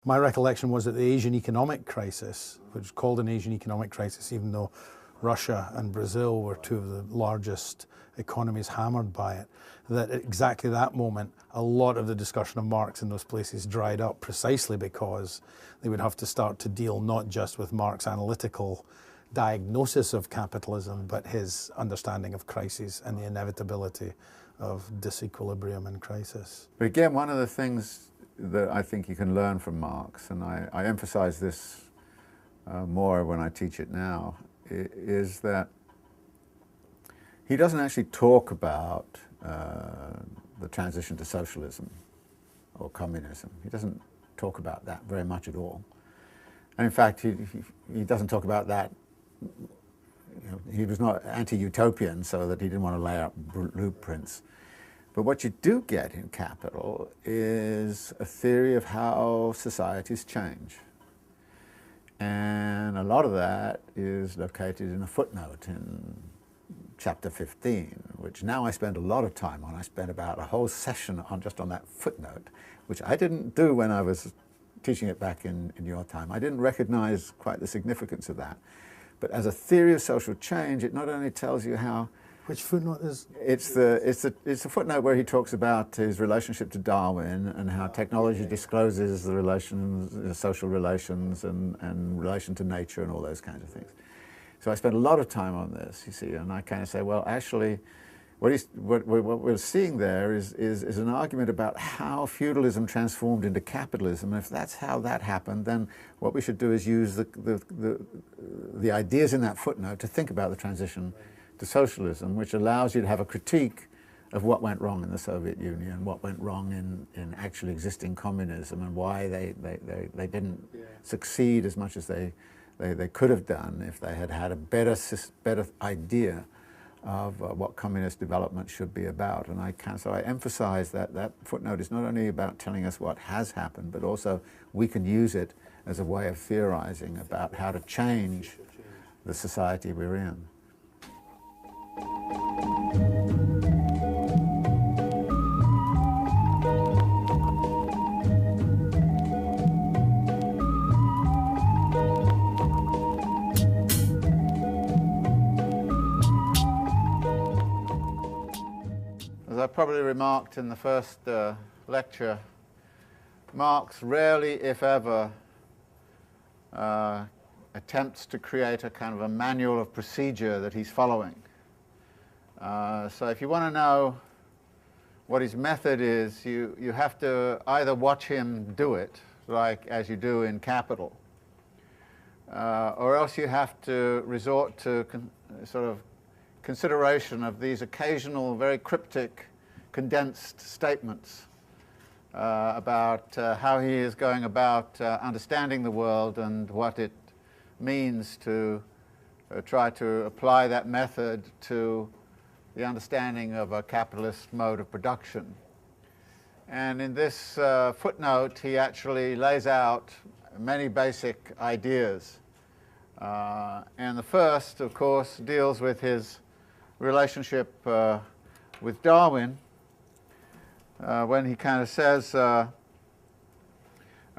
My recollection was that the Asian economic crisis, which was called an Asian economic crisis even though Russia and Brazil were two of the largest economies hammered by it, that at exactly that moment a lot of the discussion of Marx in those places dried up precisely because they would have to start to deal not just with Marx's analytical diagnosis of capitalism, but his understanding of crises and the inevitability of disequilibrium and crisis. But again, one of the things that I think you can learn from Marx, and I emphasize this more when I teach it now, is that he doesn't actually talk about the transition to socialism or communism. He doesn't talk about that very much at all. And in fact, he doesn't talk about that. You know, he was not anti-utopian, so that he didn't want to lay out blueprints. But what you do get in Capital is a theory of how societies change. And a lot of that is located in a footnote in chapter 15, which now I spend a lot of time on. I spent about a whole session on just on that footnote, which I didn't do when I was teaching it back in your time. I didn't recognize quite the significance of that. But as a theory of social change, it not only tells you how... Which footnote is? It's the footnote where he talks about his relationship to Darwin and how technology discloses the relations, the social relations and relation to nature and all those kinds of things. So I spent a lot of time on this, you see, and I kind of say, well, actually, what we're seeing there is an argument about how feudalism transformed into capitalism. And if that's how that happened, then what we should do is use the ideas in that footnote to think about the transition to socialism, which allows you to have a critique of what went wrong in the Soviet Union, what went wrong in actually existing communism, and why they didn't succeed as much as they could have done if they had had a better idea of what communist development should be about. And so I emphasize that footnote is not only about telling us what has happened, but also we can use it as a way of theorizing about how to change the society we're in. As I probably remarked in the first lecture, Marx rarely, if ever, attempts to create a kind of a manual of procedure that he's following. So if you want to know what his method is, you have to either watch him do it, like as you do in Capital, or else you have to resort to sort of consideration of these occasional, very cryptic, condensed statements about how he is going about understanding the world and what it means to try to apply that method to the understanding of a capitalist mode of production. And in this footnote, he actually lays out many basic ideas. And the first, of course, deals with his relationship with Darwin, when he kind of says a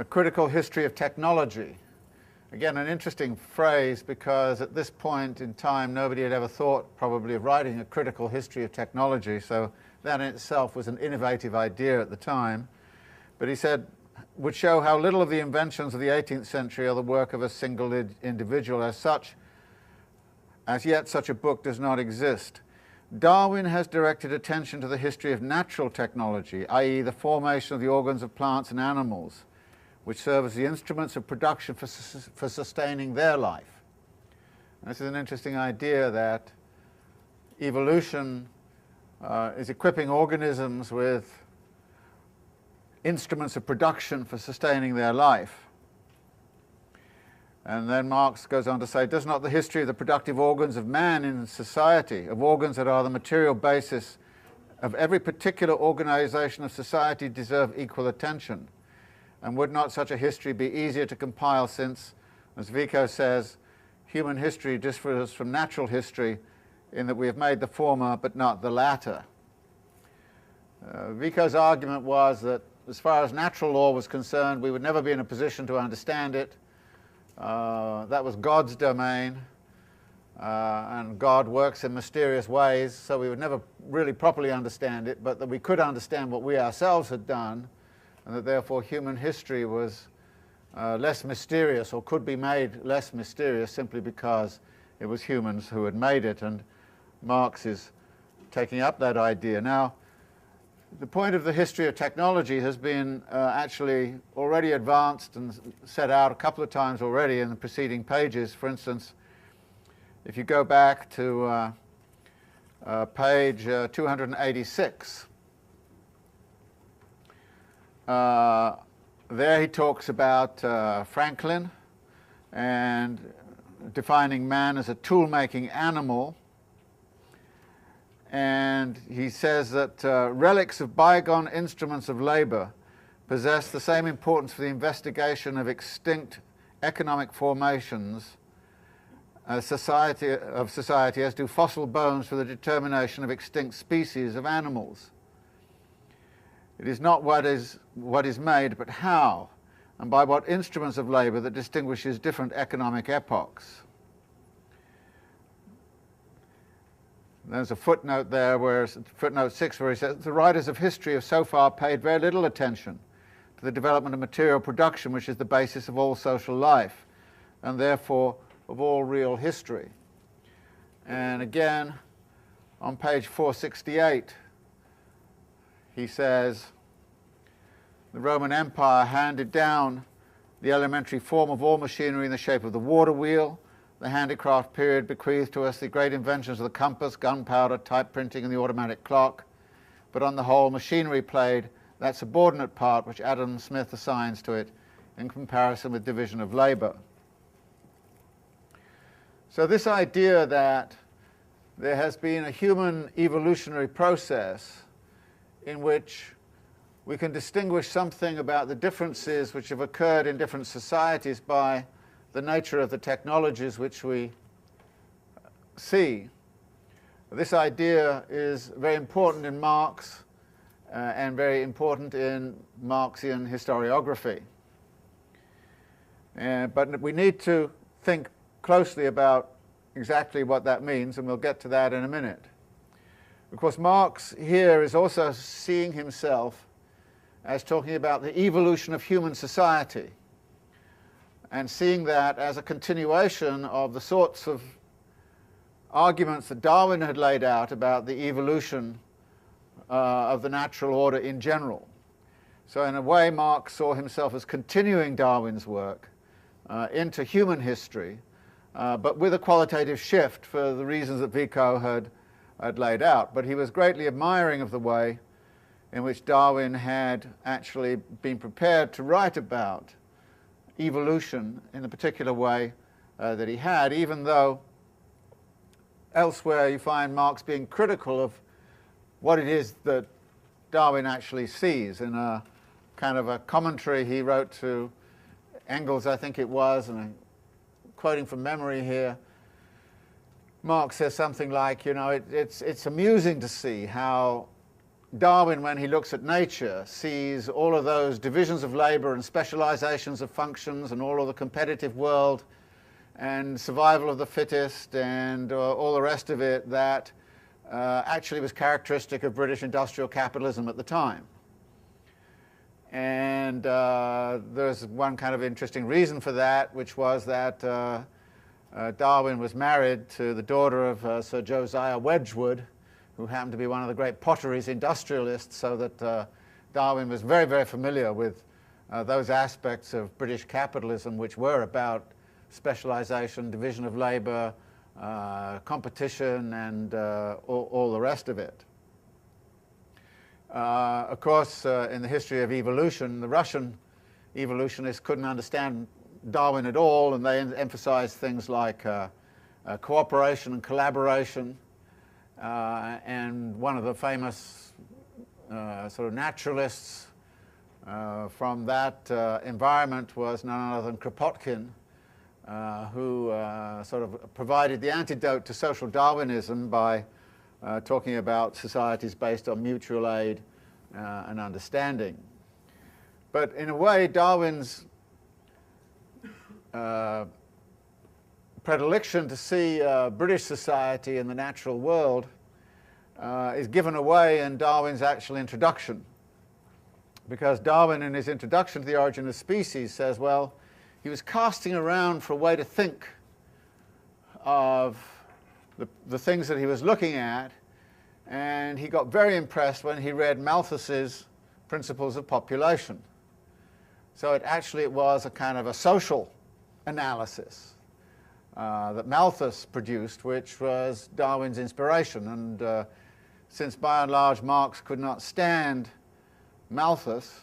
critical history of technology. Again, an interesting phrase, because at this point in time nobody had ever thought probably of writing a critical history of technology, so that in itself was an innovative idea at the time. But he said, would show how little of the inventions of the 18th century are the work of a single individual. As yet such a book does not exist. Darwin has directed attention to the history of natural technology, i.e. the formation of the organs of plants and animals, which serve as the instruments of production for sustaining their life. And this is an interesting idea, that evolution is equipping organisms with instruments of production for sustaining their life. And then Marx goes on to say, does not the history of the productive organs of man in society, of organs that are the material basis of every particular organization of society, deserve equal attention? And would not such a history be easier to compile, since, as Vico says, human history differs from natural history in that we have made the former but not the latter? Vico's argument was that as far as natural law was concerned, we would never be in a position to understand it. That was God's domain, and God works in mysterious ways, so we would never really properly understand it, but that we could understand what we ourselves had done, and that therefore human history was less mysterious, or could be made less mysterious, simply because it was humans who had made it. And Marx is taking up that idea. Now, the point of the history of technology has been actually already advanced and set out a couple of times already in the preceding pages. For instance, if you go back to page 286, there he talks about Franklin and defining man as a tool-making animal. And he says that relics of bygone instruments of labor possess the same importance for the investigation of extinct economic formations of society as do fossil bones for the determination of extinct species of animals. It is not what is made, but how, and by what instruments of labor that distinguishes different economic epochs. There's a footnote there, footnote 6, where he says, the writers of history have so far paid very little attention to the development of material production, which is the basis of all social life, and therefore of all real history. And again, on page 468, he says, the Roman Empire handed down the elementary form of all machinery in the shape of the water wheel. The handicraft period bequeathed to us the great inventions of the compass, gunpowder, type printing, and the automatic clock. But on the whole, machinery played that subordinate part which Adam Smith assigns to it in comparison with division of labor. So this idea that there has been a human evolutionary process in which we can distinguish something about the differences which have occurred in different societies by the nature of the technologies which we see. This idea is very important in Marx and very important in Marxian historiography. But we need to think closely about exactly what that means, and we'll get to that in a minute. Of course, Marx here is also seeing himself as talking about the evolution of human society, and seeing that as a continuation of the sorts of arguments that Darwin had laid out about the evolution of the natural order in general. So in a way, Marx saw himself as continuing Darwin's work into human history, but with a qualitative shift for the reasons that Vico had laid out. But he was greatly admiring of the way in which Darwin had actually been prepared to write about evolution in the particular way that he had, even though elsewhere you find Marx being critical of what it is that Darwin actually sees. In a kind of a commentary he wrote to Engels, I think it was, and I'm quoting from memory here, Marx says something like, you know, it's amusing to see how Darwin, when he looks at nature, sees all of those divisions of labor and specializations of functions and all of the competitive world and survival of the fittest and all the rest of it that actually was characteristic of British industrial capitalism at the time. And there's one kind of interesting reason for that, which was that Darwin was married to the daughter of Sir Josiah Wedgwood, who happened to be one of the great potteries industrialists, so that Darwin was very, very familiar with those aspects of British capitalism which were about specialization, division of labor, competition, and all the rest of it. Of course, in the history of evolution, the Russian evolutionists couldn't understand Darwin at all, and they emphasized things like cooperation and collaboration. And one of the famous sort of naturalists from that environment was none other than Kropotkin, who sort of provided the antidote to social Darwinism by talking about societies based on mutual aid and understanding. But in a way, Darwin's predilection to see British society and the natural world is given away in Darwin's actual introduction. Because Darwin, in his introduction to The Origin of Species, says, well, he was casting around for a way to think of the things that he was looking at, and he got very impressed when he read Malthus's Principles of Population. So it was a kind of a social analysis that Malthus produced, which was Darwin's inspiration. And since by and large Marx could not stand Malthus,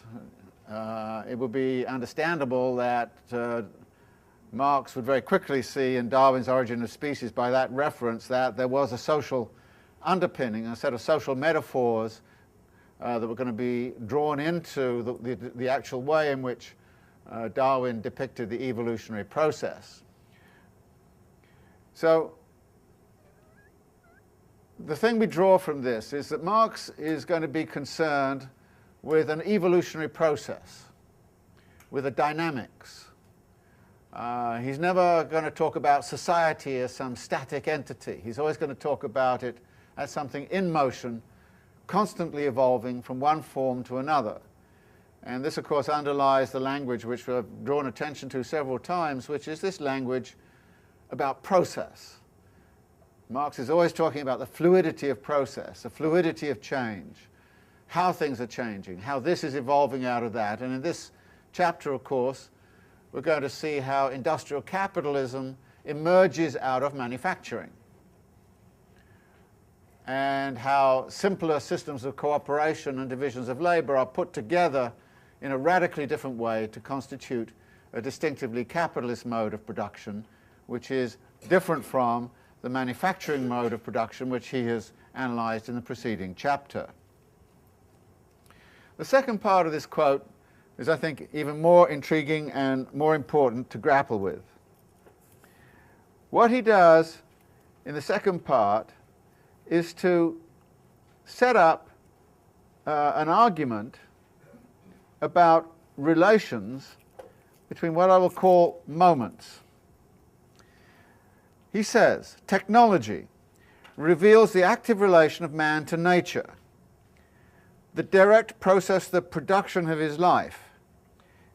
it would be understandable that Marx would very quickly see in Darwin's Origin of Species, by that reference, that there was a social underpinning, a set of social metaphors that were going to be drawn into the actual way in which Darwin depicted the evolutionary process. So the thing we draw from this is that Marx is going to be concerned with an evolutionary process, with the dynamics. He's never going to talk about society as some static entity. He's always going to talk about it as something in motion, constantly evolving from one form to another. And this, of course, underlies the language which we've drawn attention to several times, which is this language about process. Marx is always talking about the fluidity of process, the fluidity of change, how things are changing, how this is evolving out of that. And in this chapter, of course, we're going to see how industrial capitalism emerges out of manufacturing, and how simpler systems of cooperation and divisions of labor are put together in a radically different way to constitute a distinctively capitalist mode of production, which is different from the manufacturing mode of production which he has analyzed in the preceding chapter. The second part of this quote is, I think, even more intriguing and more important to grapple with. What he does in the second part is to set up an argument about relations between what I will call moments. He says, technology reveals the active relation of man to nature, the direct process of the production of his life,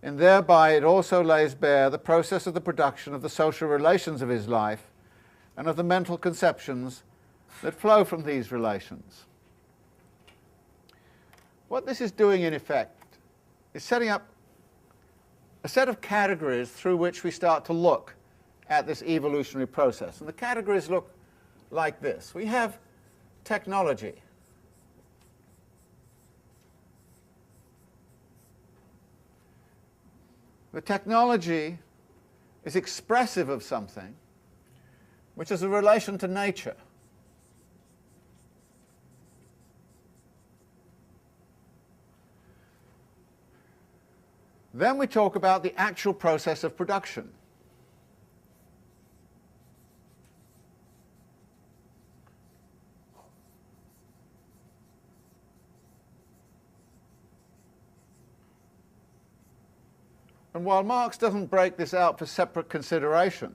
and thereby it also lays bare the process of the production of the social relations of his life and of the mental conceptions that flow from these relations. What this is doing, in effect, is setting up a set of categories through which we start to look at this evolutionary process. And the categories look like this. We have technology. The technology is expressive of something which is a relation to nature. Then we talk about the actual process of production. And while Marx doesn't break this out for separate consideration,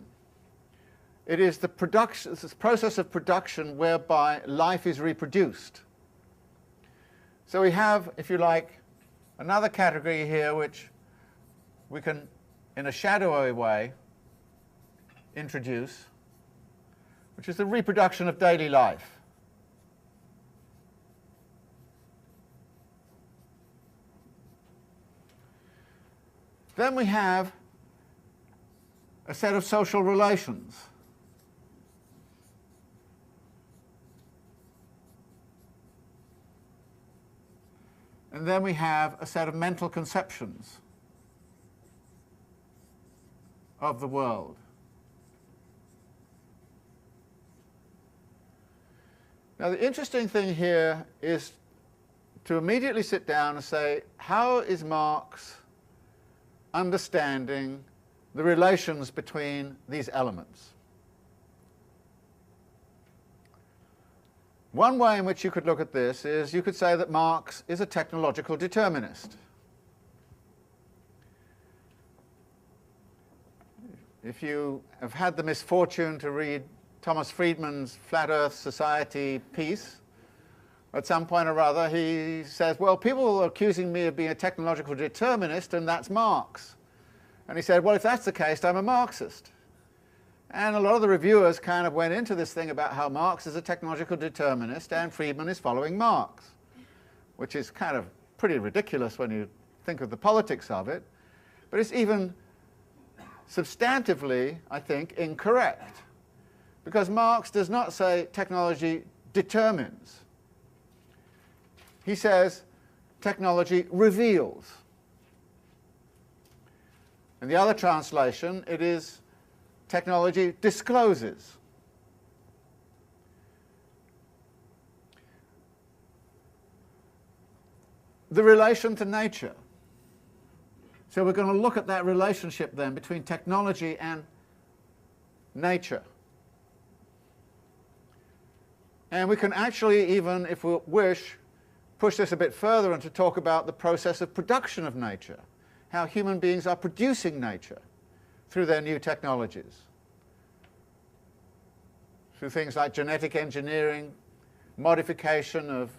it is the process of production whereby life is reproduced. So we have, if you like, another category here which we can, in a shadowy way, introduce, which is the reproduction of daily life. Then we have a set of social relations. And then we have a set of mental conceptions of the world. Now, the interesting thing here is to immediately sit down and say, how is Marx understanding the relations between these elements? One way in which you could look at this is you could say that Marx is a technological determinist. if you have had the misfortune to read Thomas Friedman's Flat Earth Society piece, at some point or other he says, well, people are accusing me of being a technological determinist, and that's Marx. And he said, well, if that's the case, I'm a Marxist. And a lot of the reviewers kind of went into this thing about how Marx is a technological determinist and Friedman is following Marx, which is kind of pretty ridiculous when you think of the politics of it. But it's even substantively, I think, incorrect. Because Marx does not say technology determines. He says technology reveals. In the other translation, it is technology discloses. The relation to nature. So we're going to look at that relationship then between technology and nature. And we can actually even, if we wish, push this a bit further and to talk about the process of production of nature, how human beings are producing nature through their new technologies, through things like genetic engineering, modification of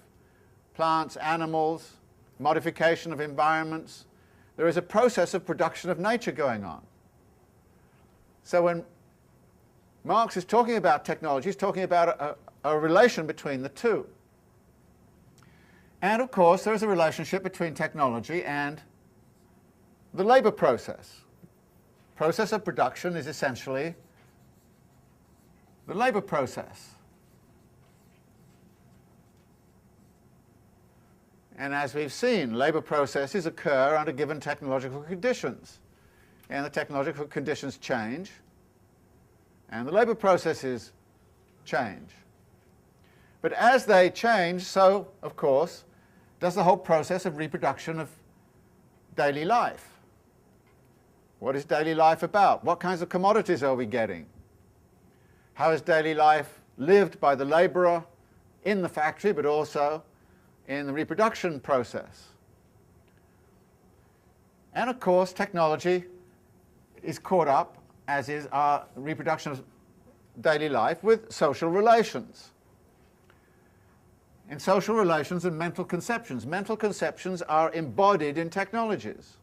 plants, animals, modification of environments. There is a process of production of nature going on. So when Marx is talking about technology, he's talking about a relation between the two. And of course, there is a relationship between technology and the labor process. Process of production is essentially the labor process. And as we've seen, labor processes occur under given technological conditions. And the technological conditions change, and the labor processes change. But as they change, so, of course, does the whole process of reproduction of daily life. What is daily life about? What kinds of commodities are we getting? How is daily life lived by the laborer in the factory, but also in the reproduction process? And of course, technology is caught up, as is our reproduction of daily life, with social relations. In social relations and mental conceptions. Mental conceptions are embodied in technologies,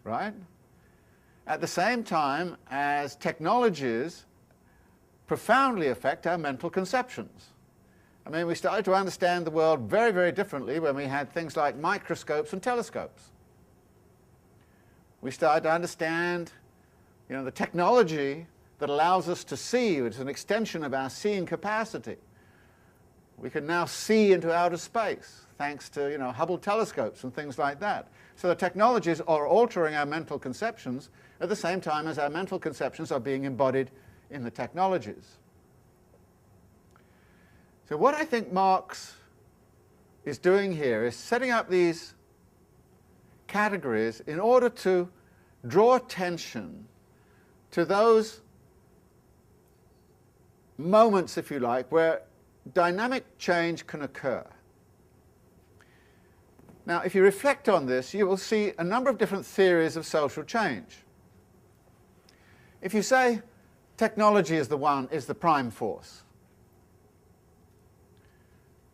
right? At the same time as technologies profoundly affect our mental conceptions. I mean, we started to understand the world very, very differently when we had things like microscopes and telescopes. We started to understand, the technology that allows us to see. It's an extension of our seeing capacity. We can now see into outer space thanks to Hubble telescopes and things like that. So the technologies are altering our mental conceptions at the same time as our mental conceptions are being embodied in the technologies. So what I think Marx is doing here is setting up these categories in order to draw attention to those moments, if you like, where dynamic change can occur. Now, if you reflect on this, you will see a number of different theories of social change. If you say technology is the prime force,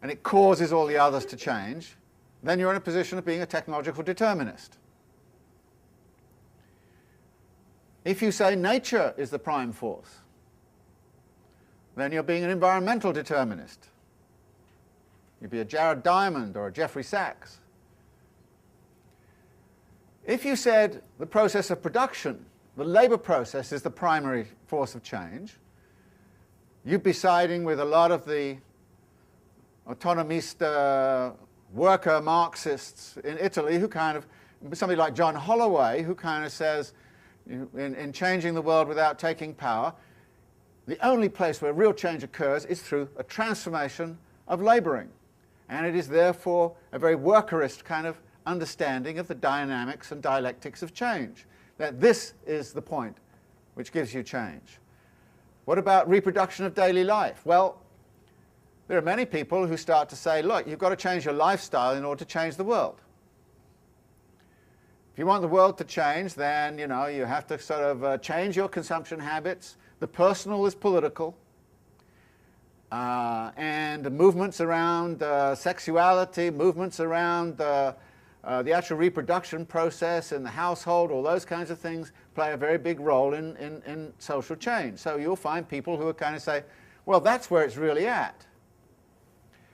and it causes all the others to change, then you're in a position of being a technological determinist. If you say nature is the prime force, then you're being an environmental determinist. You'd be a Jared Diamond or a Jeffrey Sachs. If you said the process of production, the labor process, is the primary force of change, you'd be siding with a lot of the autonomista worker Marxists in Italy who kind of, somebody like John Holloway, who kind of says, in changing the world without taking power, the only place where real change occurs is through a transformation of laboring. And it is therefore a very workerist kind of understanding of the dynamics and dialectics of change, that this is the point which gives you change. What about reproduction of daily life? Well, there are many people who start to say, look, you've got to change your lifestyle in order to change the world. If you want the world to change, then you have to sort of change your consumption habits. The personal is political, and movements around sexuality, movements around the actual reproduction process in the household, all those kinds of things play a very big role in social change. So you'll find people who kind of say, well, that's where it's really at.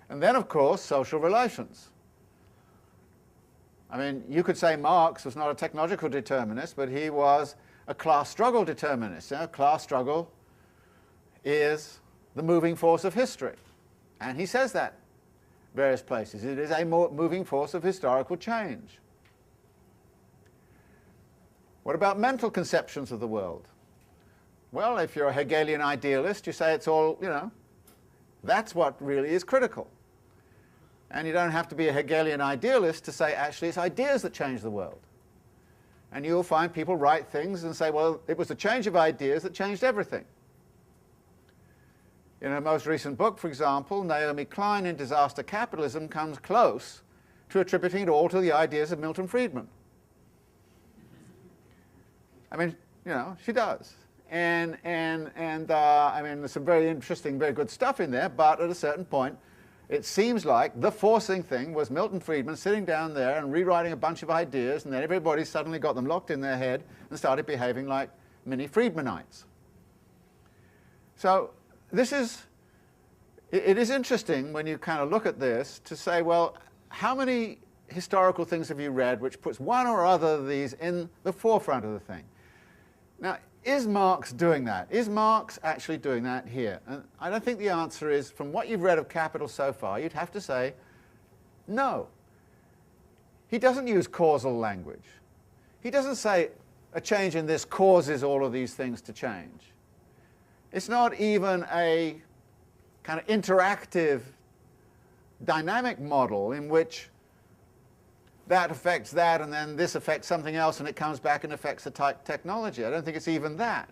And then, of course, social relations. I mean, you could say Marx was not a technological determinist, but he was a class struggle determinist. Class struggle is the moving force of history. And he says that in various places. It is a moving force of historical change. What about mental conceptions of the world? Well, if you're a Hegelian idealist, you say it's all, that's what really is critical. And you don't have to be a Hegelian idealist to say, actually, it's ideas that change the world. And you'll find people write things and say, well, it was the change of ideas that changed everything. In her most recent book, for example, Naomi Klein in Disaster Capitalism comes close to attributing it all to the ideas of Milton Friedman. I mean, she does. And I mean, there's some very interesting, very good stuff in there, but at a certain point, it seems like the forcing thing was Milton Friedman sitting down there and rewriting a bunch of ideas, and then everybody suddenly got them locked in their head and started behaving like mini Friedmanites. So it is interesting when you kind of look at this to say, well, how many historical things have you read which puts one or other of these in the forefront of the thing? Now, is Marx doing that? Is Marx actually doing that here? And I don't think the answer is, from what you've read of Capital so far, you'd have to say no. He doesn't use causal language. He doesn't say a change in this causes all of these things to change. It's not even a kind of interactive, dynamic model in which that affects that, and then this affects something else, and it comes back and affects the technology. I don't think it's even that.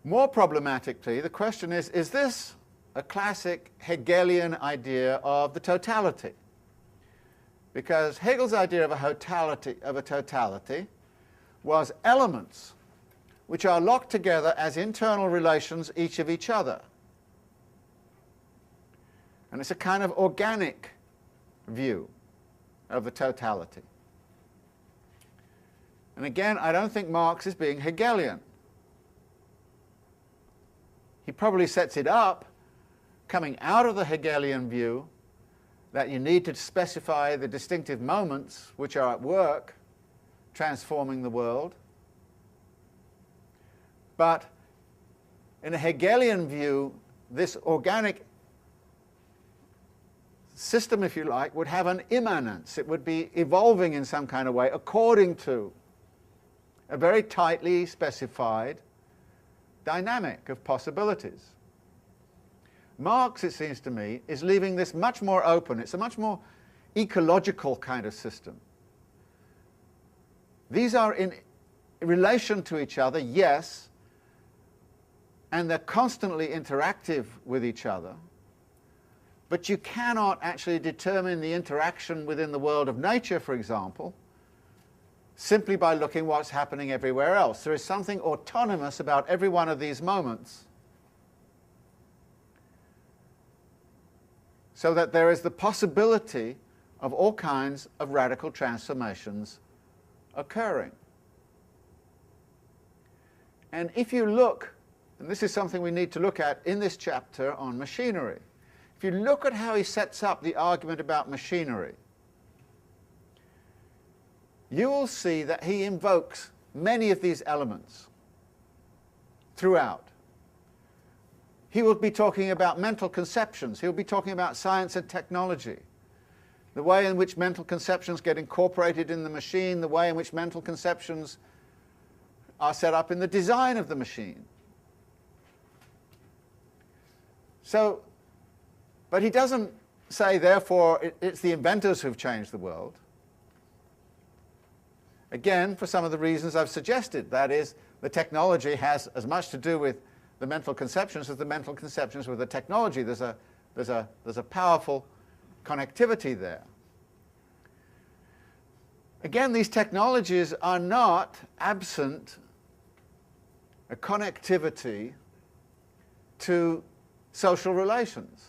More problematically, the question is this a classic Hegelian idea of the totality? Because Hegel's idea of a totality was elements which are locked together as internal relations each of each other. And it's a kind of organic view of the totality. And again, I don't think Marx is being Hegelian. He probably sets it up coming out of the Hegelian view that you need to specify the distinctive moments which are at work transforming the world. But in a Hegelian view, this organic system, if you like, would have an immanence. It would be evolving in some kind of way according to a very tightly specified dynamic of possibilities. Marx, it seems to me, is leaving this much more open. It's a much more ecological kind of system. These are in relation to each other, yes, and they're constantly interactive with each other. But you cannot actually determine the interaction within the world of nature, for example, simply by looking what's happening everywhere else. There is something autonomous about every one of these moments, so that there is the possibility of all kinds of radical transformations occurring. And if you look, and this is something we need to look at in this chapter on machinery, if you look at how he sets up the argument about machinery, you will see that he invokes many of these elements throughout. He will be talking about mental conceptions. He'll be talking about science and technology, the way in which mental conceptions get incorporated in the machine, the way in which mental conceptions are set up in the design of the machine. So, but he doesn't say, therefore, it's the inventors who've changed the world. Again, for some of the reasons I've suggested. That is, the technology has as much to do with the mental conceptions as the mental conceptions with the technology. There's a powerful connectivity there. Again, these technologies are not absent a connectivity to social relations.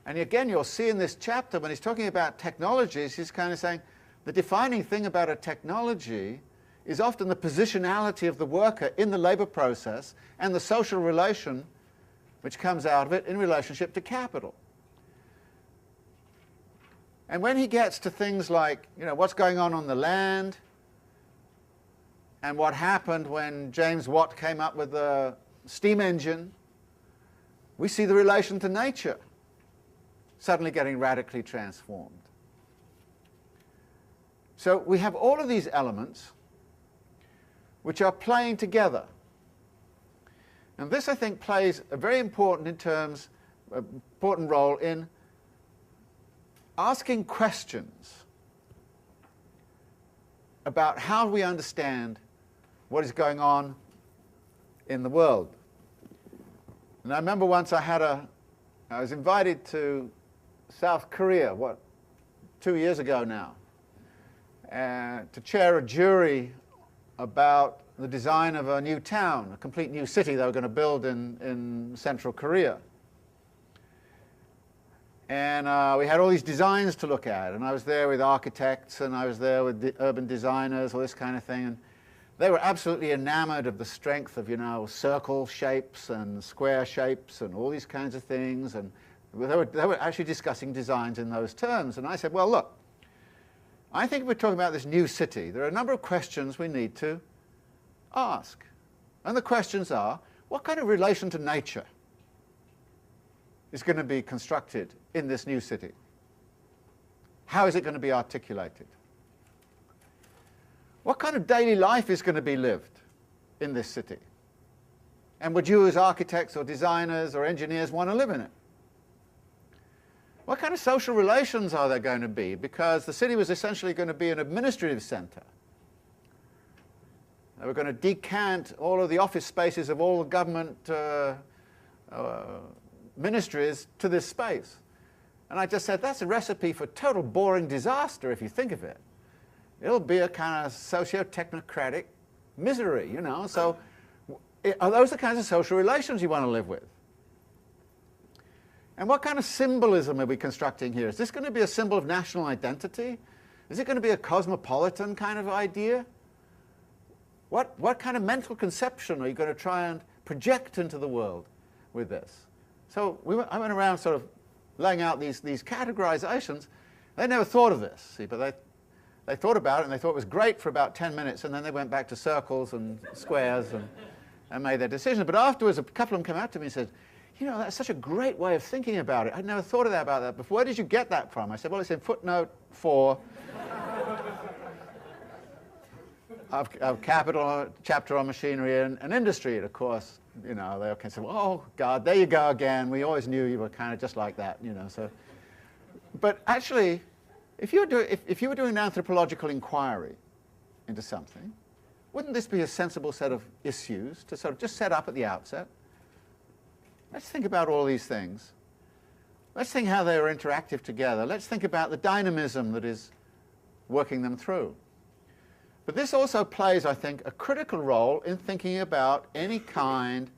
And again, you'll see in this chapter, when he's talking about technologies, he's kind of saying the defining thing about a technology is often the positionality of the worker in the labor process and the social relation which comes out of it in relationship to capital. And when he gets to things like, what's going on the land, and what happened when James Watt came up with the steam engine, we see the relation to nature suddenly getting radically transformed. So we have all of these elements which are playing together. And this, I think, plays a very important role in asking questions about how we understand what is going on in the world. And I remember once I was invited to South Korea, 2 years ago now, to chair a jury about the design of a new town, a complete new city they were going to build in Central Korea. And we had all these designs to look at, and I was there with architects, and I was there with the urban designers, all this kind of thing. And they were absolutely enamored of the strength of, circle shapes and square shapes and all these kinds of things. And they were actually discussing designs in those terms. And I said, well, look, I think if we're talking about this new city, there are a number of questions we need to ask. And the questions are, what kind of relation to nature is going to be constructed in this new city? How is it going to be articulated? What kind of daily life is going to be lived in this city? And would you as architects or designers or engineers want to live in it? What kind of social relations are there going to be? Because the city was essentially going to be an administrative center. They were going to decant all of the office spaces of all the government ministries to this space. And I just said, that's a recipe for total boring disaster if you think of it. It'll be a kind of socio-technocratic misery, So are those the kinds of social relations you want to live with? And what kind of symbolism are we constructing here? Is this going to be a symbol of national identity? Is it going to be a cosmopolitan kind of idea? What kind of mental conception are you going to try and project into the world with this? So I went around sort of laying out these categorizations. They never thought of this, see, but they thought about it, and they thought it was great for about 10 minutes, and then they went back to circles and squares and made their decisions. But afterwards, a couple of them came out to me and said, that's such a great way of thinking about it. I'd never thought about that before. Where did you get that from? I said, well, it's in footnote 4 of Capital, chapter on machinery and industry. And of course, they all can say, well, oh, God, there you go again. We always knew you were kind of just like that, So, but actually, if you were doing an anthropological inquiry into something, wouldn't this be a sensible set of issues to sort of just set up at the outset? Let's think about all these things. Let's think how they are interactive together. Let's think about the dynamism that is working them through. But this also plays, I think, a critical role in thinking about any kind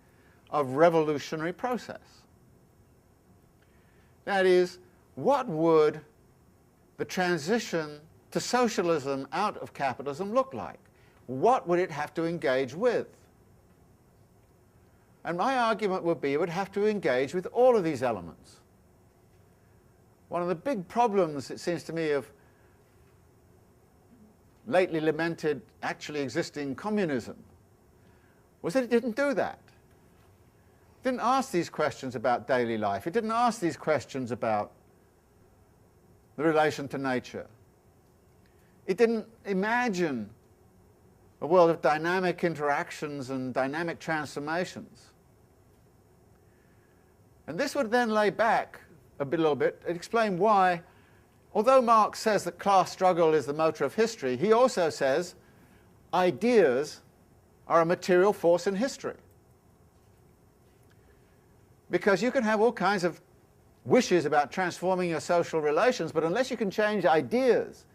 of revolutionary process. That is, what would the transition to socialism out of capitalism look like? What would it have to engage with? And my argument would be it would have to engage with all of these elements. One of the big problems, it seems to me, of lately lamented, actually existing communism was that it didn't do that. It didn't ask these questions about daily life. It didn't ask these questions about the relation to nature. It didn't imagine a world of dynamic interactions and dynamic transformations. And this would then lay back a little bit and explain why, although Marx says that class struggle is the motor of history, he also says ideas are a material force in history. Because you can have all kinds of wishes about transforming your social relations, but unless you can change ideas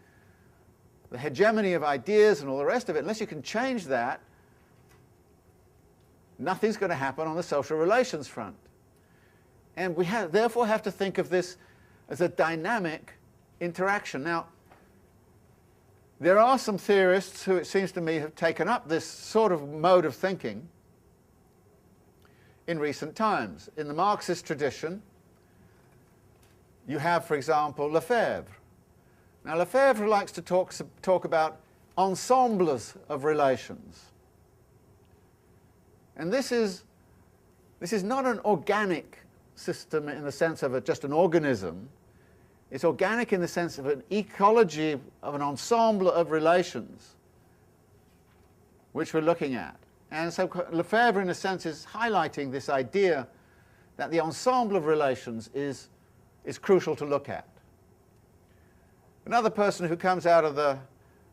the hegemony of ideas and all the rest of it, unless you can change that, nothing's going to happen on the social relations front. And we therefore have to think of this as a dynamic interaction. Now, there are some theorists who, it seems to me, have taken up this sort of mode of thinking in recent times. In the Marxist tradition, you have, for example, Lefebvre. Now, Lefebvre likes to talk about ensembles of relations. And this is not an organic system in the sense of just an organism. It's organic in the sense of an ecology of an ensemble of relations which we're looking at. And so Lefebvre, in a sense, is highlighting this idea that the ensemble of relations is crucial to look at. Another person who comes out of the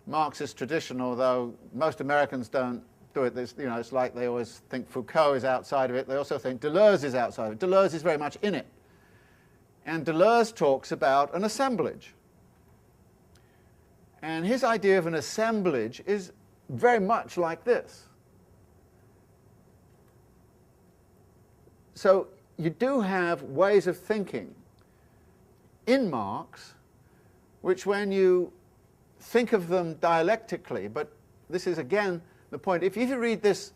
Marxist tradition, although most Americans don't do it, it's like they always think Foucault is outside of it, they also think Deleuze is outside of it. Deleuze is very much in it. And Deleuze talks about an assemblage. And his idea of an assemblage is very much like this. So you do have ways of thinking in Marx which, when you think of them dialectically, but this is again the point, if you read this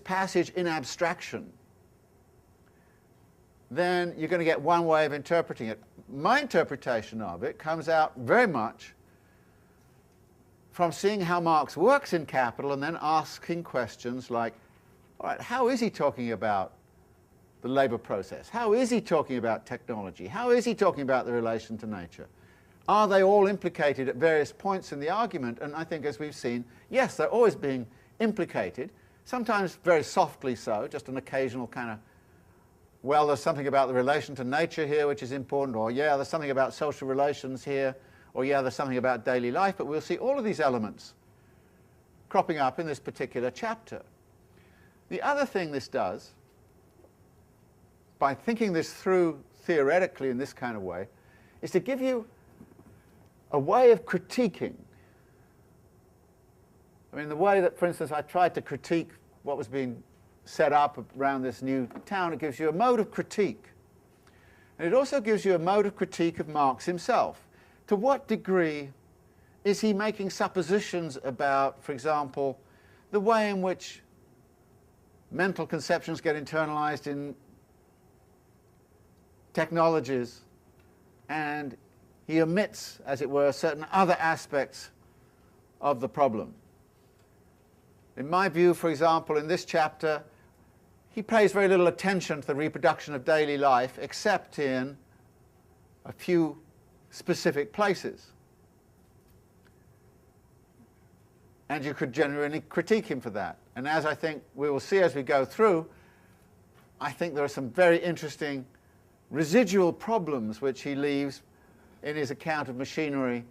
passage in abstraction, then you're going to get one way of interpreting it. My interpretation of it comes out very much from seeing how Marx works in Capital and then asking questions like, all right, how is he talking about the labour process? How is he talking about technology? How is he talking about the relation to nature? Are they all implicated at various points in the argument? And I think, as we've seen, yes, they're always being implicated, sometimes very softly so, just an occasional kind of, well, there's something about the relation to nature here which is important, or yeah, there's something about social relations here, or yeah, there's something about daily life, but we'll see all of these elements cropping up in this particular chapter. The other thing this does, by thinking this through theoretically in this kind of way, is to give you a way of critiquing. I mean, the way that, for instance, I tried to critique what was being set up around this new town, it gives you a mode of critique. And it also gives you a mode of critique of Marx himself. To what degree is he making suppositions about, for example, the way in which mental conceptions get internalized in technologies, and he omits, as it were, certain other aspects of the problem. In my view, for example, in this chapter, he pays very little attention to the reproduction of daily life, except in a few specific places. And you could genuinely critique him for that. And as I think we will see as we go through, I think there are some very interesting residual problems which he leaves in his account of machinery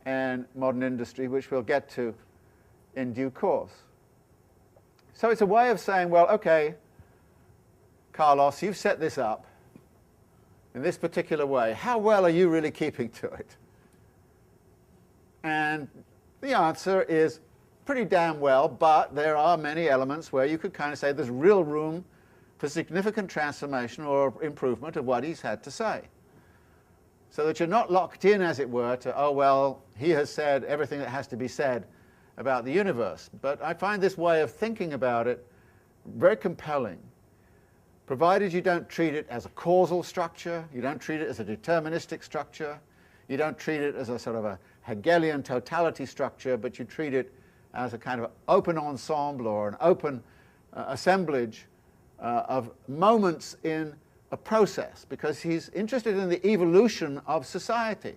and modern industry, which we'll get to in due course. So it's a way of saying, well, okay, Carlos, you've set this up in this particular way. How well are you really keeping to it? And the answer is pretty damn well, but there are many elements where you could kind of say there's real room for significant transformation or improvement of what he's had to say. So that you're not locked in, as it were, to, oh, well, he has said everything that has to be said about the universe. But I find this way of thinking about it very compelling, provided you don't treat it as a causal structure, you don't treat it as a deterministic structure, you don't treat it as a sort of a Hegelian totality structure, but you treat it as a kind of open ensemble or an open assemblage of moments in a process, because he's interested in the evolution of society.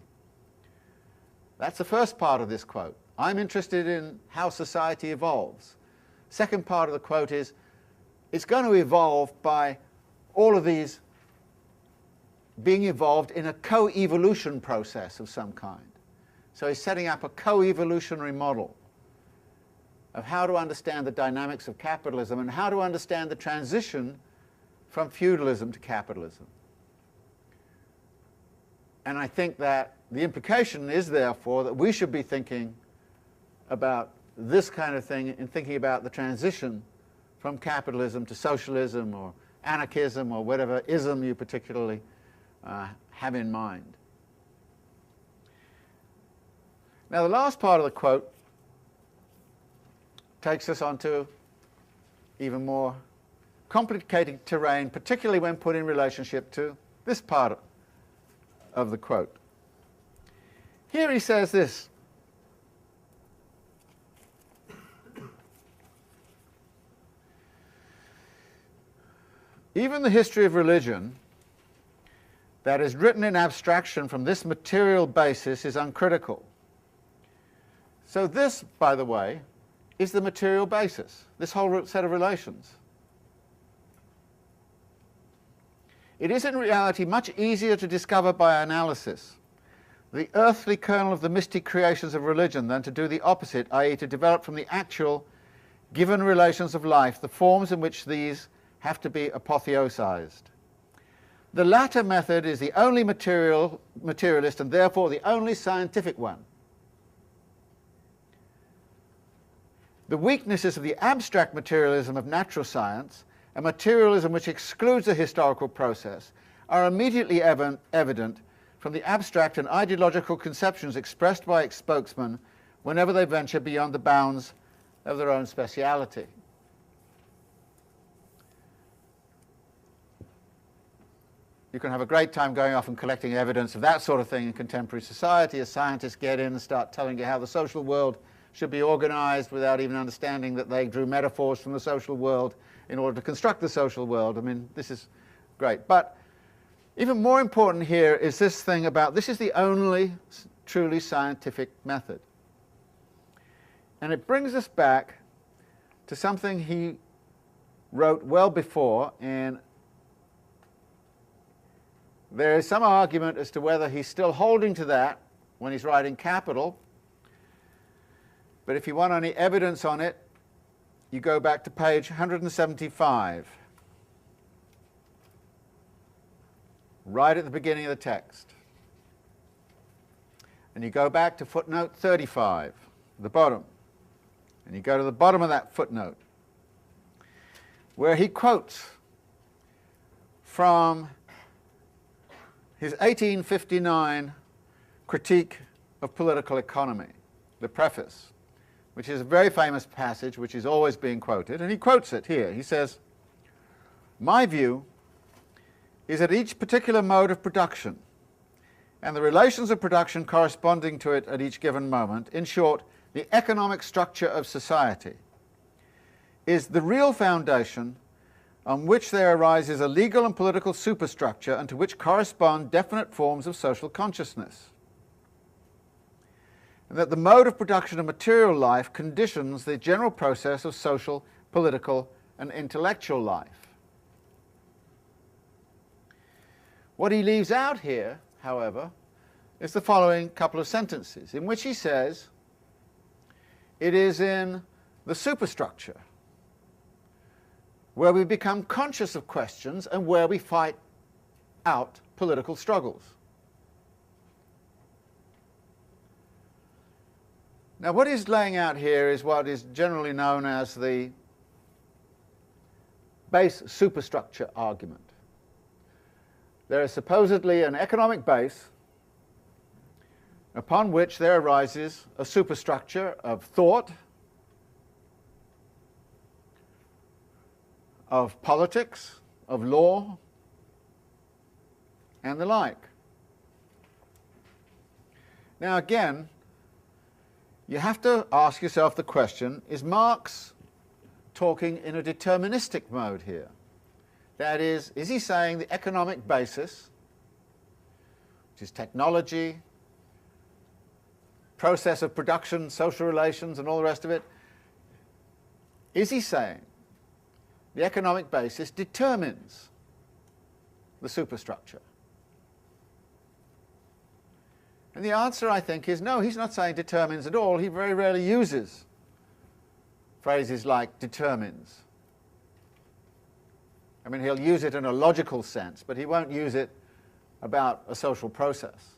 That's the first part of this quote. I'm interested in how society evolves. Second part of the quote is, it's going to evolve by all of these being evolved in a co-evolution process of some kind. So he's setting up a co-evolutionary model of how to understand the dynamics of capitalism and how to understand the transition from feudalism to capitalism. And I think that the implication is, therefore, that we should be thinking about this kind of thing in thinking about the transition from capitalism to socialism or anarchism or whatever ism you particularly have in mind. Now, the last part of the quote takes us onto even more complicated terrain, particularly when put in relationship to this part of the quote. Here he says this: even the history of religion that is written in abstraction from this material basis is uncritical. So this, by the way, is the material basis, this whole set of relations. It is in reality much easier to discover by analysis the earthly kernel of the mystic creations of religion than to do the opposite, i.e. to develop from the actual given relations of life the forms in which these have to be apotheosized. The latter method is the only materialist and therefore the only scientific one. The weaknesses of the abstract materialism of natural science, a materialism which excludes the historical process, are immediately evident from the abstract and ideological conceptions expressed by its spokesmen whenever they venture beyond the bounds of their own speciality. You can have a great time going off and collecting evidence of that sort of thing in contemporary society as scientists get in and start telling you how the social world should be organized without even understanding that they drew metaphors from the social world in order to construct the social world. I mean, this is great. But even more important here is this thing about this is the only truly scientific method. And it brings us back to something he wrote well before, and there is some argument as to whether he's still holding to that when he's writing Capital. But if you want any evidence on it, you go back to page 175, right at the beginning of the text. And you go back to footnote 35, the bottom. And you go to the bottom of that footnote, where he quotes from his 1859 critique of political economy, the preface, which is a very famous passage which is always being quoted, and he quotes it here. He says, "My view is that each particular mode of production and the relations of production corresponding to it at each given moment, in short, the economic structure of society, is the real foundation on which there arises a legal and political superstructure and to which correspond definite forms of social consciousness. And that the mode of production of material life conditions the general process of social, political, and intellectual life." What he leaves out here, however, is the following couple of sentences, in which he says, it is in the superstructure where we become conscious of questions and where we fight out political struggles. Now, what he's laying out here is what is generally known as the base superstructure argument. There is supposedly an economic base upon which there arises a superstructure of thought, of politics, of law, and the like. Now again, you have to ask yourself the question, is Marx talking in a deterministic mode here? That is he saying the economic basis, which is technology, process of production, social relations, and all the rest of it, is he saying the economic basis determines the superstructure? And the answer, I think, is no, he's not saying determines at all. He very rarely uses phrases like determines. I mean, he'll use it in a logical sense, but he won't use it about a social process.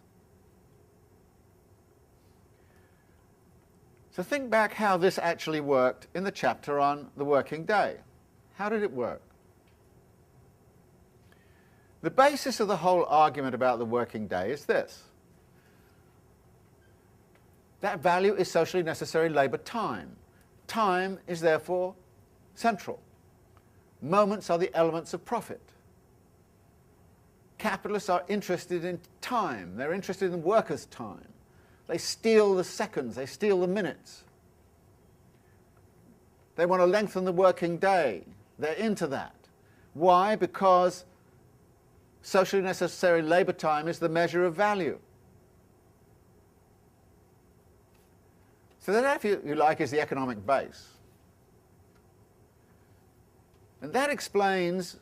So think back how this actually worked in the chapter on the working day. How did it work? The basis of the whole argument about the working day is this: that value is socially necessary labour time. Time is therefore central. Moments are the elements of profit. Capitalists are interested in time. They're interested in workers' time. They steal the seconds. They steal the minutes. They want to lengthen the working day. They're into that. Why? Because socially necessary labour time is the measure of value. So that, if you like, is the economic base. And that explains,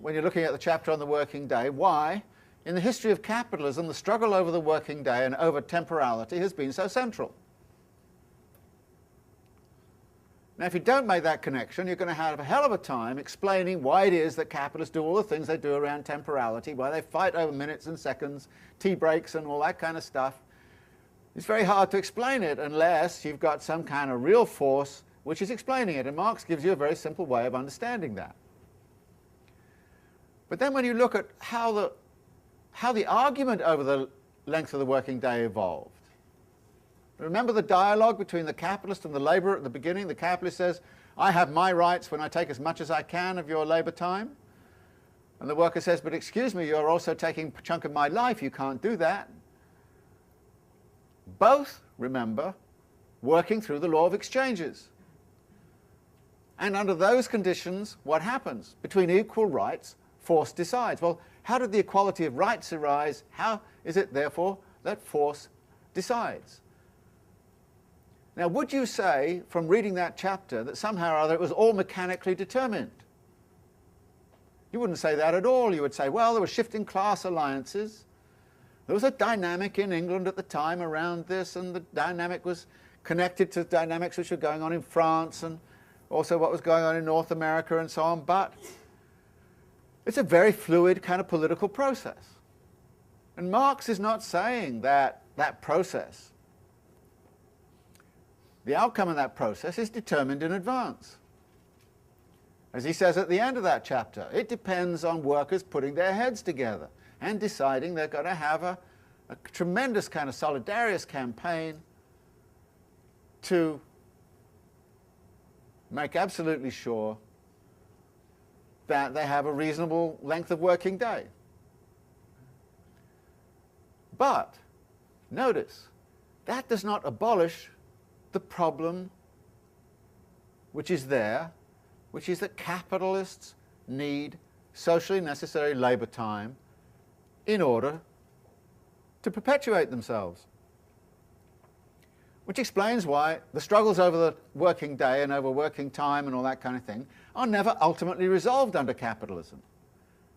when you're looking at the chapter on the working day, why, in the history of capitalism, the struggle over the working day and over temporality has been so central. Now, if you don't make that connection, you're going to have a hell of a time explaining why it is that capitalists do all the things they do around temporality, why they fight over minutes and seconds, tea breaks and all that kind of stuff. It's very hard to explain it unless you've got some kind of real force which is explaining it, and Marx gives you a very simple way of understanding that. But then when you look at how the argument over the length of the working day evolved, remember the dialogue between the capitalist and the labourer at the beginning? The capitalist says, I have my rights when I take as much as I can of your labour time. And the worker says, but excuse me, you're also taking a chunk of my life, you can't do that. Both, remember, working through the law of exchanges. And under those conditions, what happens? Between equal rights, force decides. Well, how did the equality of rights arise? How is it, therefore, that force decides? Now, would you say, from reading that chapter, that somehow or other it was all mechanically determined? You wouldn't say that at all. You would say, well, there were shifting class alliances. There was a dynamic in England at the time around this, and the dynamic was connected to dynamics which were going on in France and also what was going on in North America and so on. But it's a very fluid kind of political process. And Marx is not saying that that process, the outcome of that process, is determined in advance. As he says at the end of that chapter, it depends on workers putting their heads together and deciding they're going to have a tremendous kind of solidarious campaign to make absolutely sure that they have a reasonable length of working day. But, notice, that does not abolish the problem which is there, which is that capitalists need socially necessary labour time in order to perpetuate themselves. Which explains why the struggles over the working day and over working time and all that kind of thing are never ultimately resolved under capitalism.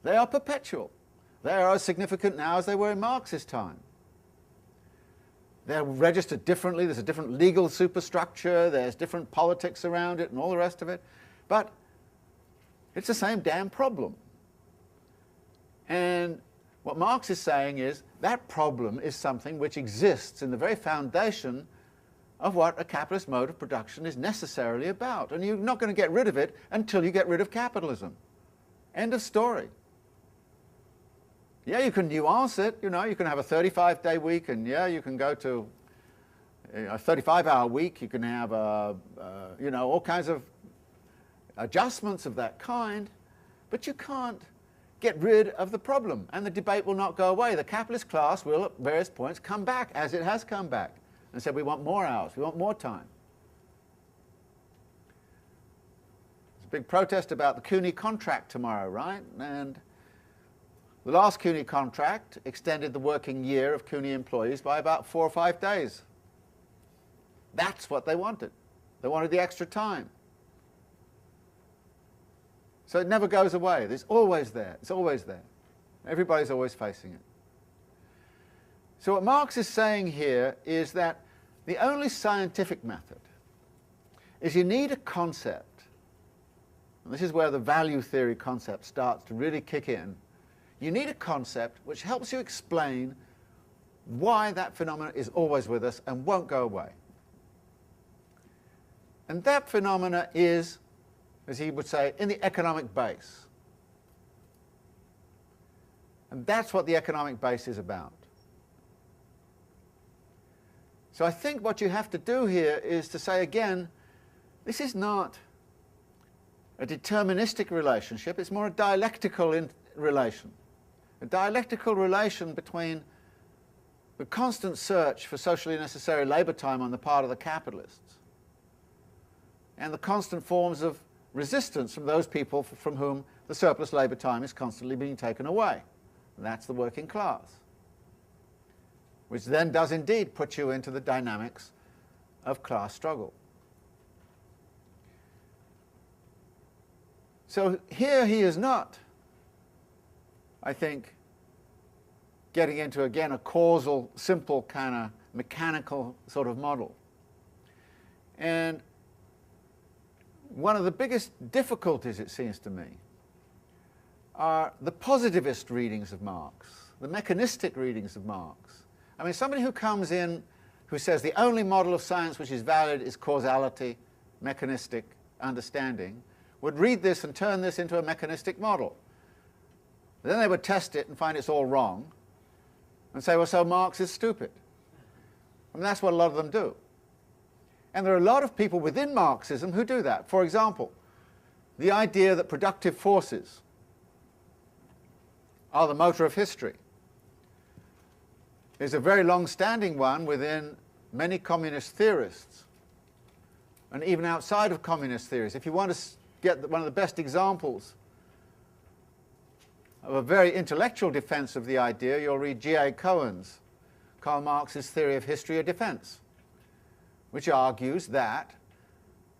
They are perpetual. They are as significant now as they were in Marxist time. They're registered differently, there's a different legal superstructure, there's different politics around it and all the rest of it, but it's the same damn problem. And what Marx is saying is that problem is something which exists in the very foundation of what a capitalist mode of production is necessarily about. And you're not going to get rid of it until you get rid of capitalism. End of story. Yeah, you can nuance it, you know, you can have a 35-day week, and yeah, you can go to a 35-hour week, you can have, you know, all kinds of adjustments of that kind, but you can't get rid of the problem, and the debate will not go away. The capitalist class will, at various points, come back, as it has come back, and say, we want more hours, we want more time. There's a big protest about the CUNY contract tomorrow, right? And the last CUNY contract extended the working year of CUNY employees by about 4 or 5 days. That's what they wanted. They wanted the extra time. So it never goes away. It's always there. It's always there. Everybody's always facing it. So what Marx is saying here is that the only scientific method is you need a concept, and this is where the value theory concept starts to really kick in. You need a concept which helps you explain why that phenomenon is always with us and won't go away. And that phenomena is, as he would say, in the economic base. And that's what the economic base is about. So I think what you have to do here is to say again, this is not a deterministic relationship, it's more a dialectical relation. A dialectical relation between the constant search for socially necessary labour time on the part of the capitalists and the constant forms of resistance from those people from whom the surplus labour time is constantly being taken away. And that's the working class, which then does indeed put you into the dynamics of class struggle. So here he is not, I think, getting into, again, a causal, simple kind of mechanical sort of model. And one of the biggest difficulties, it seems to me, are the positivist readings of Marx, the mechanistic readings of Marx. I mean, somebody who comes in who says the only model of science which is valid is causality, mechanistic understanding, would read this and turn this into a mechanistic model. Then they would test it and find it's all wrong and say, well, so Marx is stupid. And that's what a lot of them do. And there are a lot of people within Marxism who do that. For example, the idea that productive forces are the motor of history is a very long-standing one within many communist theorists, and even outside of communist theories. If you want to get one of the best examples of a very intellectual defense of the idea, you'll read G.A. Cohen's Karl Marx's Theory of History of Defense, which argues that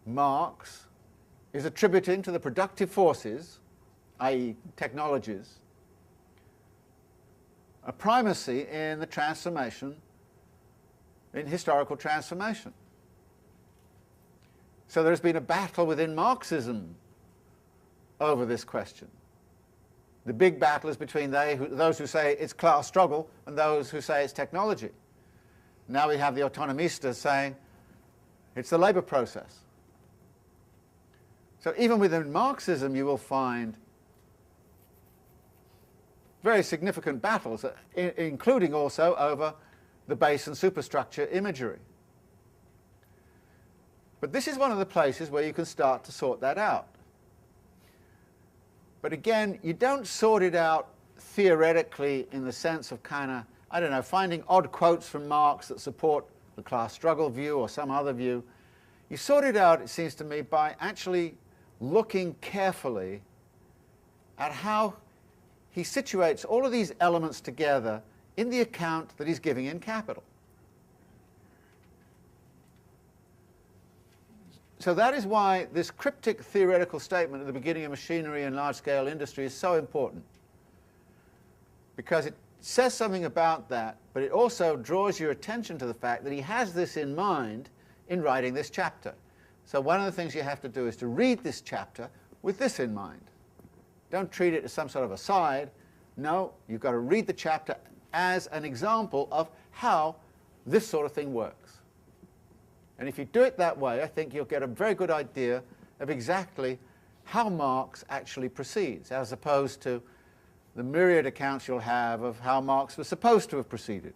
Marx is attributing to the productive forces, i.e. technologies, a primacy in the transformation, in historical transformation. So there's been a battle within Marxism over this question. The big battle is between those who say it's class struggle and those who say it's technology. Now we have the autonomistas saying it's the labour process. So even within Marxism you will find very significant battles, including also over the base and superstructure imagery. But this is one of the places where you can start to sort that out. But again, you don't sort it out theoretically in the sense of kind of, I don't know, finding odd quotes from Marx that support the class struggle view or some other view. You sort it out, it seems to me, by actually looking carefully at how he situates all of these elements together in the account that he's giving in Capital. So that is why this cryptic theoretical statement at the beginning of Machinery and Large-Scale Industry is so important, because it says something about that, but it also draws your attention to the fact that he has this in mind in writing this chapter. So one of the things you have to do is to read this chapter with this in mind. Don't treat it as some sort of aside. No, you've got to read the chapter as an example of how this sort of thing works. And if you do it that way, I think you'll get a very good idea of exactly how Marx actually proceeds, as opposed to the myriad accounts you'll have of how Marx was supposed to have proceeded,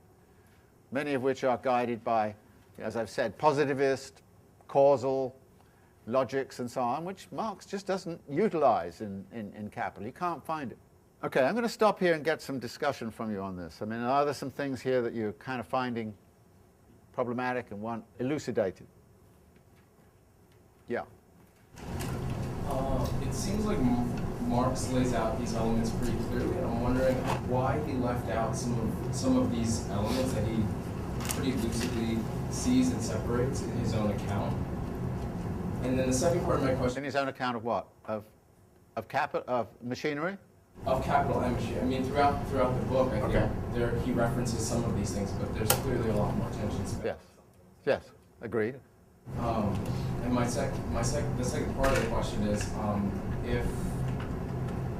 many of which are guided by, as I've said, positivist, causal logics and so on, which Marx just doesn't utilize in Capital. You can't find it. Okay, I'm going to stop here and get some discussion from you on this. I mean, are there some things here that you're kind of finding problematic and want elucidated? Yeah. It seems like Marx lays out these elements pretty clearly, and I'm wondering why he left out some of these elements that he pretty lucidly sees and separates in his own account. And then the second part of my question... In his own account of what? Of machinery? Of Capital and machinery. I mean, throughout the book, I think he references some of these things, but there's clearly a lot more tension. Yes. Yes. Agreed. And the second part of the question is, if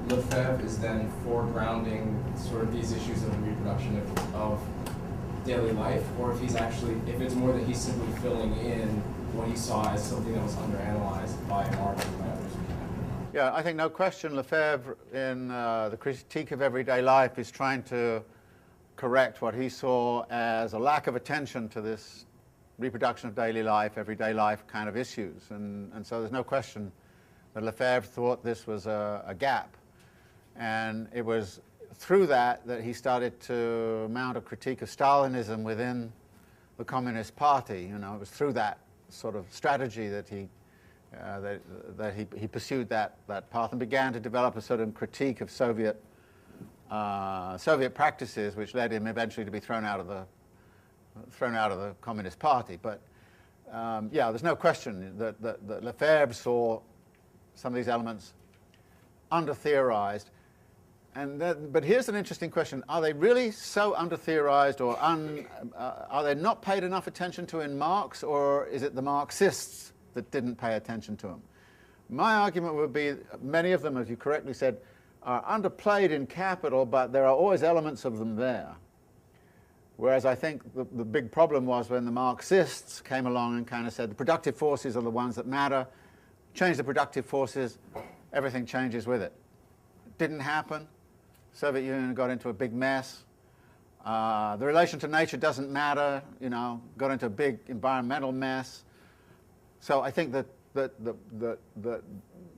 Lefebvre is then foregrounding sort of these issues of reproduction of daily life, or if it's more that he's simply filling in what he saw as something that was underanalyzed by Marx and by others. Yeah, I think no question Lefebvre in the Critique of Everyday Life is trying to correct what he saw as a lack of attention to this reproduction of daily life, everyday life kind of issues. And so there's no question that Lefebvre thought this was a gap. And it was through that that he started to mount a critique of Stalinism within the Communist Party. You know, it was through that sort of strategy that he pursued that path and began to develop a sort of critique of Soviet practices, which led him eventually to be thrown out of the Communist Party. But yeah, there's no question that Lefebvre saw some of these elements under-theorized. But here's an interesting question. Are they really so under-theorized, or are they not paid enough attention to in Marx, or is it the Marxists that didn't pay attention to them? My argument would be many of them, as you correctly said, are underplayed in Capital, but there are always elements of them there. Whereas I think the big problem was when the Marxists came along and kind of said the productive forces are the ones that matter, change the productive forces, everything changes with it. It didn't happen. Soviet Union got into a big mess. The relation to nature doesn't matter, you know, got into a big environmental mess. So I think that you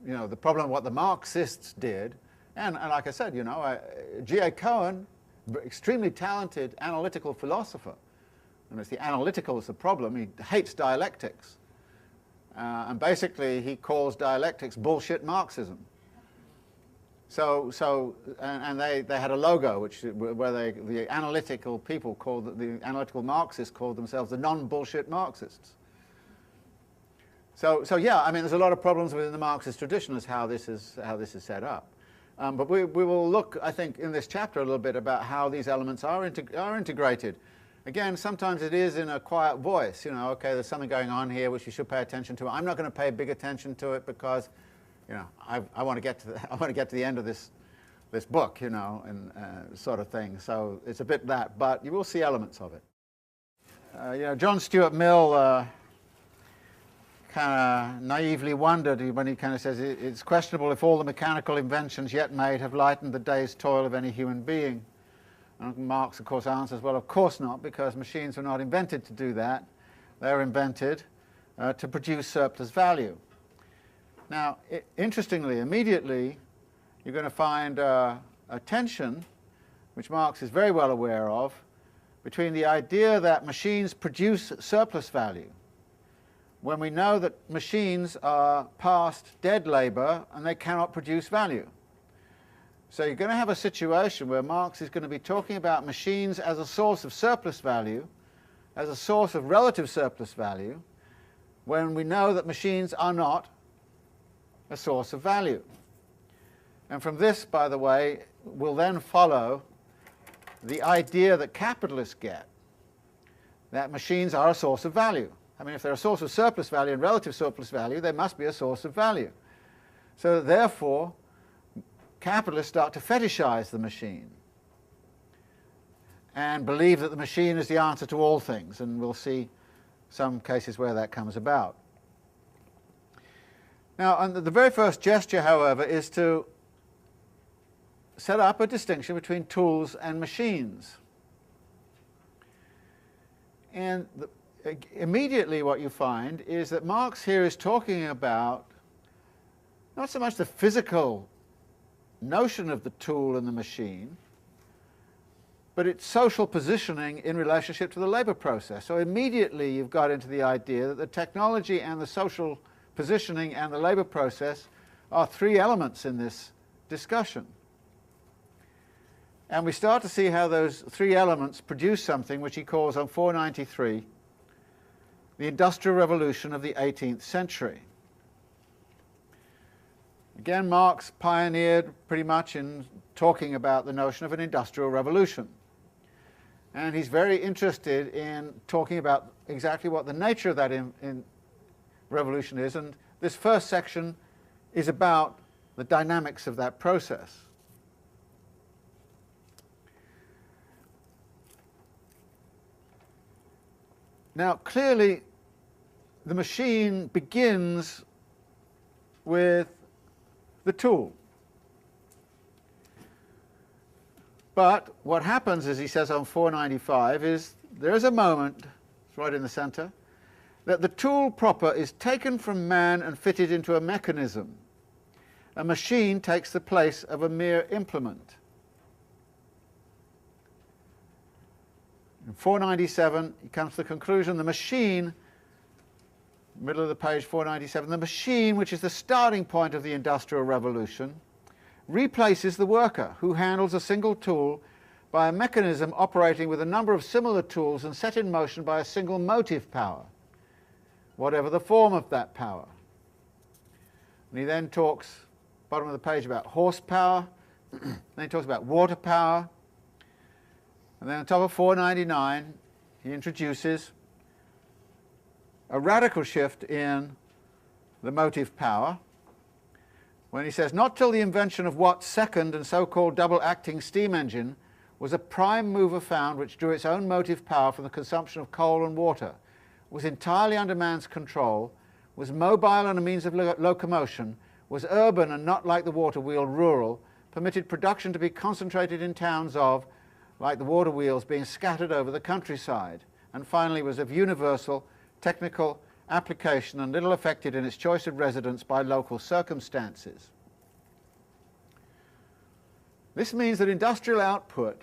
know, the problem what the Marxists did, and like I said, you know, G.A. Cohen, extremely talented analytical philosopher, and it's the analytical is the problem. He hates dialectics, and basically he calls dialectics bullshit Marxism. And they had a logo where the analytical people the analytical Marxists called themselves the non-bullshit Marxists. So yeah, I mean, there's a lot of problems within the Marxist tradition as how this is set up. But we will look, I think, in this chapter a little bit about how these elements are integrated. Again, sometimes it is in a quiet voice. You know, okay, there's something going on here which you should pay attention to. I'm not going to pay big attention to it because, you know, I want to get to the end of this book, you know, and sort of thing. So it's a bit that, but you will see elements of it. You know, John Stuart Mill kind of naively wondered when he kind of says it's questionable if all the mechanical inventions yet made have lightened the day's toil of any human being. And Marx, of course, answers, well, of course not, because machines were not invented to do that. They were invented to produce surplus value. Now, interestingly, immediately, you're going to find a tension, which Marx is very well aware of, between the idea that machines produce surplus value, when we know that machines are past dead labor and they cannot produce value. So you're going to have a situation where Marx is going to be talking about machines as a source of surplus value, as a source of relative surplus value, when we know that machines are not a source of value. And from this, by the way, will then follow the idea that capitalists get, that machines are a source of value. I mean, if they're a source of surplus value and relative surplus value, they must be a source of value. So therefore, capitalists start to fetishize the machine and believe that the machine is the answer to all things, and we'll see some cases where that comes about. Now, the very first gesture, however, is to set up a distinction between tools and machines. And immediately what you find is that Marx here is talking about not so much the physical notion of the tool and the machine, but its social positioning in relationship to the labor process. So immediately you've got into the idea that the technology and the social positioning and the labor process are three elements in this discussion. And we start to see how those three elements produce something which he calls on 493 the Industrial Revolution of the 18th century. Again, Marx pioneered pretty much in talking about the notion of an industrial revolution. And he's very interested in talking about exactly what the nature of that revolution is. And this first section is about the dynamics of that process. Now, clearly, the machine begins with the tool. But what happens, as he says on 495, is there is a moment, it's right in the center, that the tool proper is taken from man and fitted into a mechanism. A machine takes the place of a mere implement. In 497, he comes to the conclusion, the machine, middle of the page, 497, the machine, which is the starting point of the Industrial Revolution, replaces the worker, who handles a single tool by a mechanism operating with a number of similar tools and set in motion by a single motive power, whatever the form of that power. And he then talks, bottom of the page, about horsepower, then he talks about water power, and then on top of 499 he introduces a radical shift in the motive power, when he says, not till the invention of Watt's second and so-called double-acting steam engine was a prime mover found which drew its own motive power from the consumption of coal and water, was entirely under man's control, was mobile and a means of locomotion, was urban and not like the water wheel rural, permitted production to be concentrated in towns of, like the water wheels, being scattered over the countryside, and finally was of universal technical application and little affected in its choice of residence by local circumstances. This means that industrial output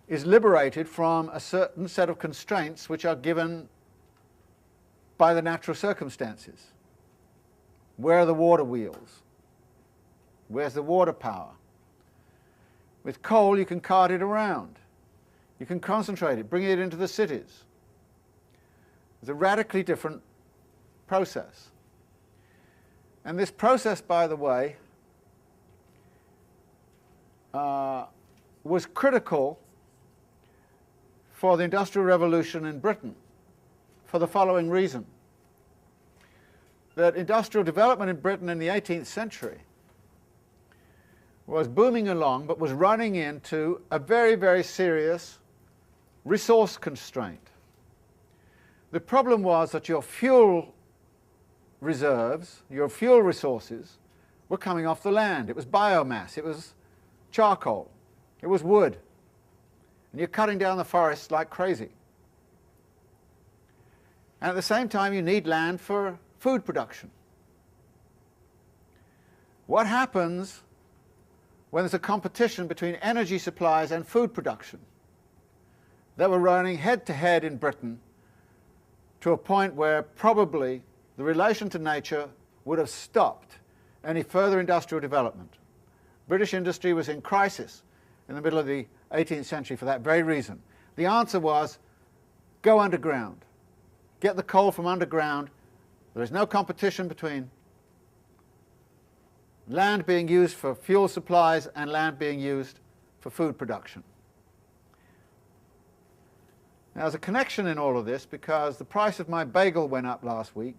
is liberated from a certain set of constraints which are given by the natural circumstances. Where are the water wheels? Where's the water power? With coal you can cart it around. You can concentrate it, bring it into the cities. It's a radically different process. And this process, by the way, was critical for the Industrial Revolution in Britain for the following reason. That industrial development in Britain in the 18th century was booming along, but was running into a very, very serious resource constraint. The problem was that your fuel reserves, your fuel resources, were coming off the land. It was biomass, it was charcoal, it was wood, and you're cutting down the forests like crazy. And at the same time you need land for food production. What happens when there's a competition between energy supplies and food production? They were running head to head in Britain to a point where probably the relation to nature would have stopped any further industrial development. British industry was in crisis in the middle of the 18th century for that very reason. The answer was, go underground. Get the coal from underground. There is no competition between land being used for fuel supplies and land being used for food production. Now, there's a connection in all of this because the price of my bagel went up last week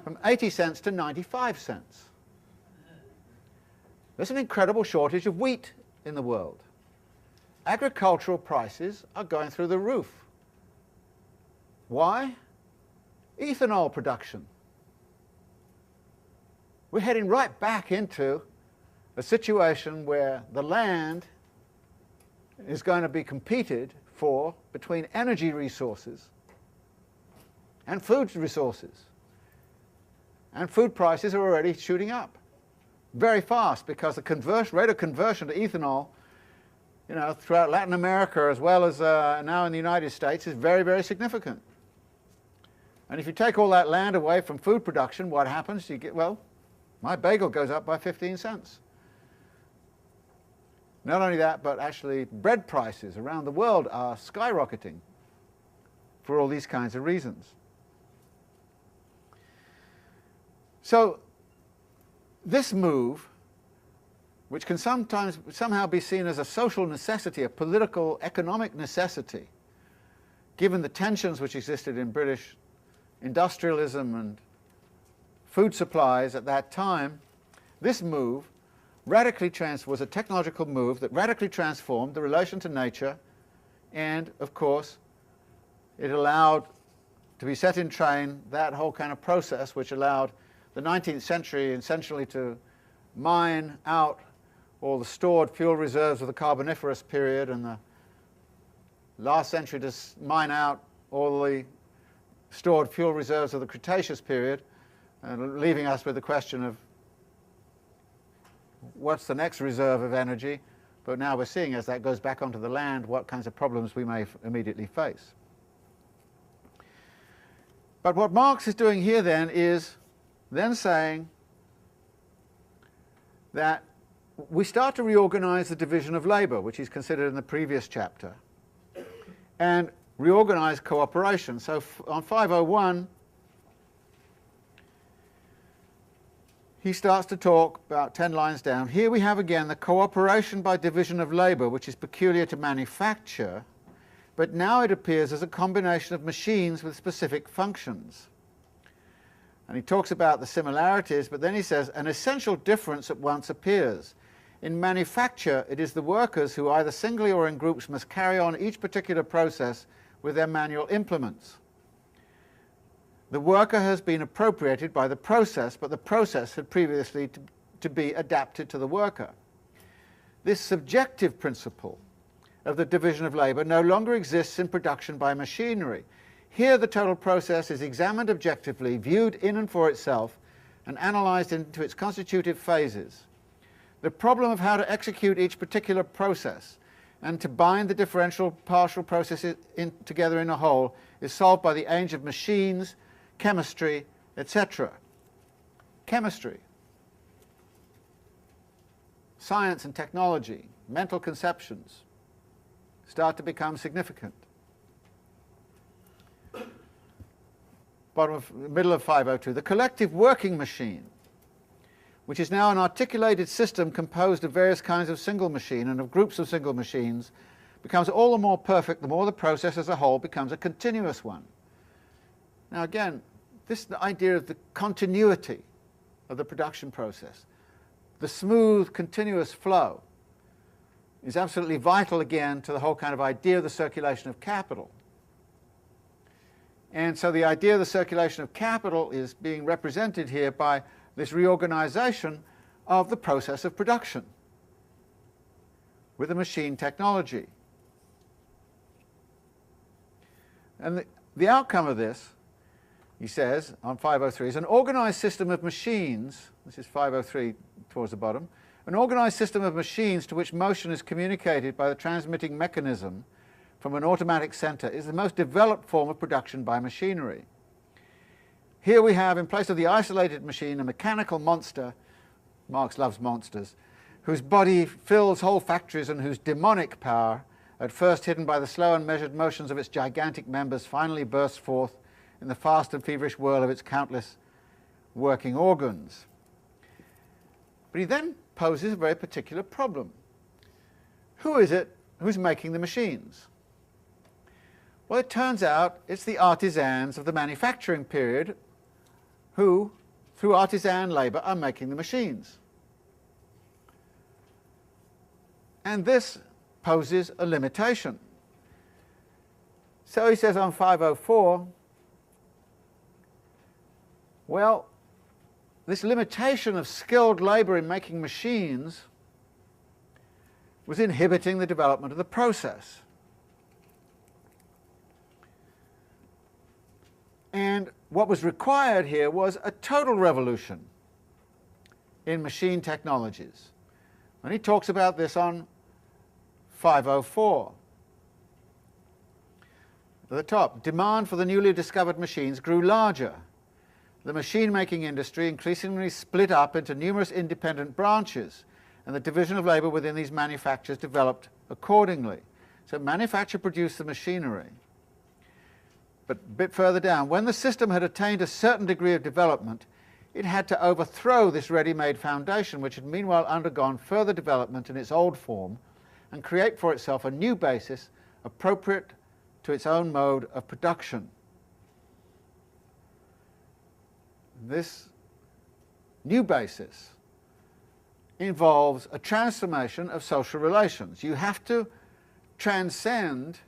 from 80 cents to 95 cents. There's an incredible shortage of wheat in the world. Agricultural prices are going through the roof. Why? Ethanol production. We're heading right back into a situation where the land is going to be competed for between energy resources and food resources. And food prices are already shooting up very fast because the rate of conversion to ethanol, throughout Latin America as well as now in the United States is very, very significant. And if you take all that land away from food production, what happens? You get, well, my bagel goes up by 15 cents. Not only that, but actually bread prices around the world are skyrocketing for all these kinds of reasons. So this move, which can sometimes somehow be seen as a social necessity, a political, economic necessity, given the tensions which existed in British industrialism and food supplies at that time, this move was a technological move that radically transformed the relation to nature, and of course it allowed to be set in train that whole kind of process which allowed the 19th century essentially to mine out all the stored fuel reserves of the Carboniferous period, and the last century to mine out all the stored fuel reserves of the Cretaceous period, leaving us with the question of what's the next reserve of energy. But now we're seeing, as that goes back onto the land, what kinds of problems we may immediately face. But what Marx is doing here then is then saying that we start to reorganize the division of labor, which is considered in the previous chapter, and reorganize cooperation. So on 501, he starts to talk about 10 lines down. Here we have again the cooperation by division of labor, which is peculiar to manufacture, but now it appears as a combination of machines with specific functions. And he talks about the similarities, but then he says an essential difference at once appears. In manufacture, it is the workers who either singly or in groups must carry on each particular process with their manual implements. The worker has been appropriated by the process, but the process had previously to be adapted to the worker. This subjective principle of the division of labor no longer exists in production by machinery. Here the total process is examined objectively, viewed in and for itself, and analyzed into its constitutive phases. The problem of how to execute each particular process and to bind the differential partial processes together in a whole is solved by the aid of machines, chemistry, etc. Chemistry, science and technology, mental conceptions start to become significant. Middle of 502, the collective working machine, which is now an articulated system composed of various kinds of single machine and of groups of single machines, becomes all the more perfect the more the process as a whole becomes a continuous one. Now again, this idea of the continuity of the production process, the smooth, continuous flow, is absolutely vital again to the whole kind of idea of the circulation of capital. And so the idea of the circulation of capital is being represented here by this reorganization of the process of production with the machine technology. And the outcome of this, he says on 503, is an organized system of machines, this is 503 towards the bottom, an organized system of machines to which motion is communicated by the transmitting mechanism from an automatic center is the most developed form of production by machinery. Here we have, in place of the isolated machine, a mechanical monster, Marx loves monsters, whose body fills whole factories and whose demonic power, at first hidden by the slow and measured motions of its gigantic members, finally bursts forth in the fast and feverish whirl of its countless working organs. But he then poses a very particular problem. Who is it who's making the machines? Well, it turns out it's the artisans of the manufacturing period who, through artisan labor, are making the machines. And this poses a limitation. So he says on 504, well, this limitation of skilled labor in making machines was inhibiting the development of the process. And what was required here was a total revolution in machine technologies. And he talks about this on 504. At the top, demand for the newly discovered machines grew larger. The machine-making industry increasingly split up into numerous independent branches, and the division of labor within these manufactures developed accordingly. So manufacture produced the machinery. But a bit further down, when the system had attained a certain degree of development, it had to overthrow this ready-made foundation, which had meanwhile undergone further development in its old form, and create for itself a new basis appropriate to its own mode of production. This new basis involves a transformation of social relations. You have to transcend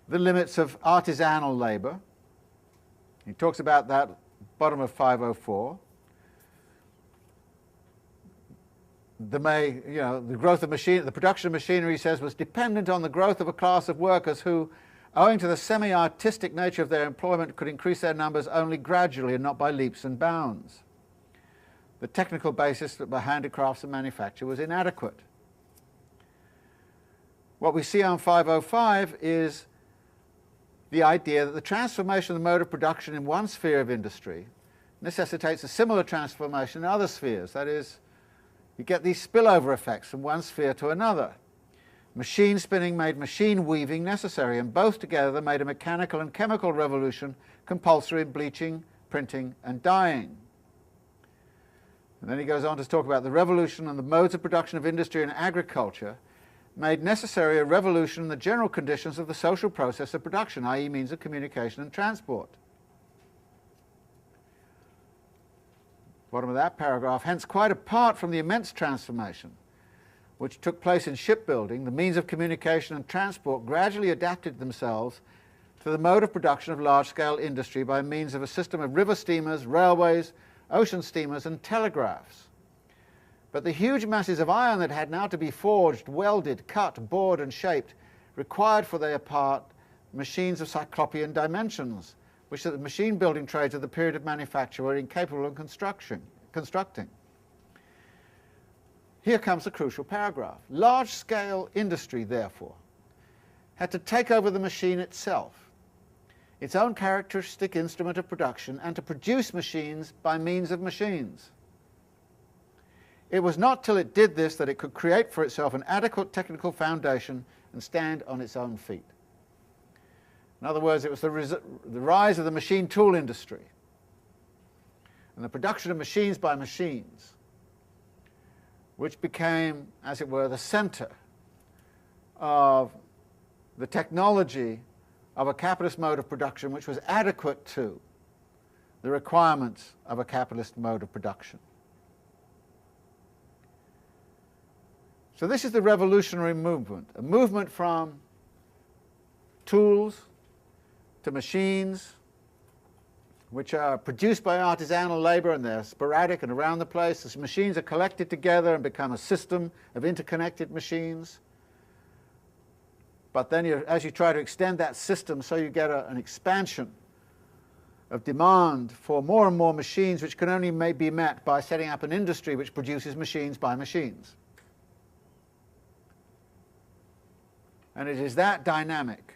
the limits of artisanal labor He talks about that, bottom of 504. The growth of the production of machinery, he says, was dependent on the growth of a class of workers who, owing to the semi-artistic nature of their employment, could increase their numbers only gradually and not by leaps and bounds. The technical basis for handicrafts and manufacture was inadequate. What we see on 505 is the idea that the transformation of the mode of production in one sphere of industry necessitates a similar transformation in other spheres. That is, you get these spillover effects from one sphere to another. Machine spinning made machine weaving necessary, and both together made a mechanical and chemical revolution compulsory in bleaching, printing, and dyeing. And then he goes on to talk about the revolution and the modes of production of industry and agriculture made necessary a revolution in the general conditions of the social process of production, i.e. means of communication and transport. Bottom of that paragraph, hence quite apart from the immense transformation which took place in shipbuilding, the means of communication and transport gradually adapted themselves to the mode of production of large-scale industry by means of a system of river steamers, railways, ocean steamers, and telegraphs. But the huge masses of iron that had now to be forged, welded, cut, bored, and shaped required for their part machines of cyclopean dimensions, which the machine-building trades of the period of manufacture were incapable of constructing. Here comes the crucial paragraph. Large-scale industry, therefore, had to take over the machine itself, its own characteristic instrument of production, and to produce machines by means of machines. It was not till it did this that it could create for itself an adequate technical foundation and stand on its own feet. In other words, it was the rise of the machine tool industry and the production of machines by machines which became, as it were, the center of the technology of a capitalist mode of production which was adequate to the requirements of a capitalist mode of production. So this is the revolutionary movement, a movement from tools to machines, which are produced by artisanal labor, and they're sporadic and around the place. The machines are collected together and become a system of interconnected machines. But then as you try to extend that system, so you get an expansion of demand for more and more machines, which can only be met by setting up an industry which produces machines by machines. And it is that dynamic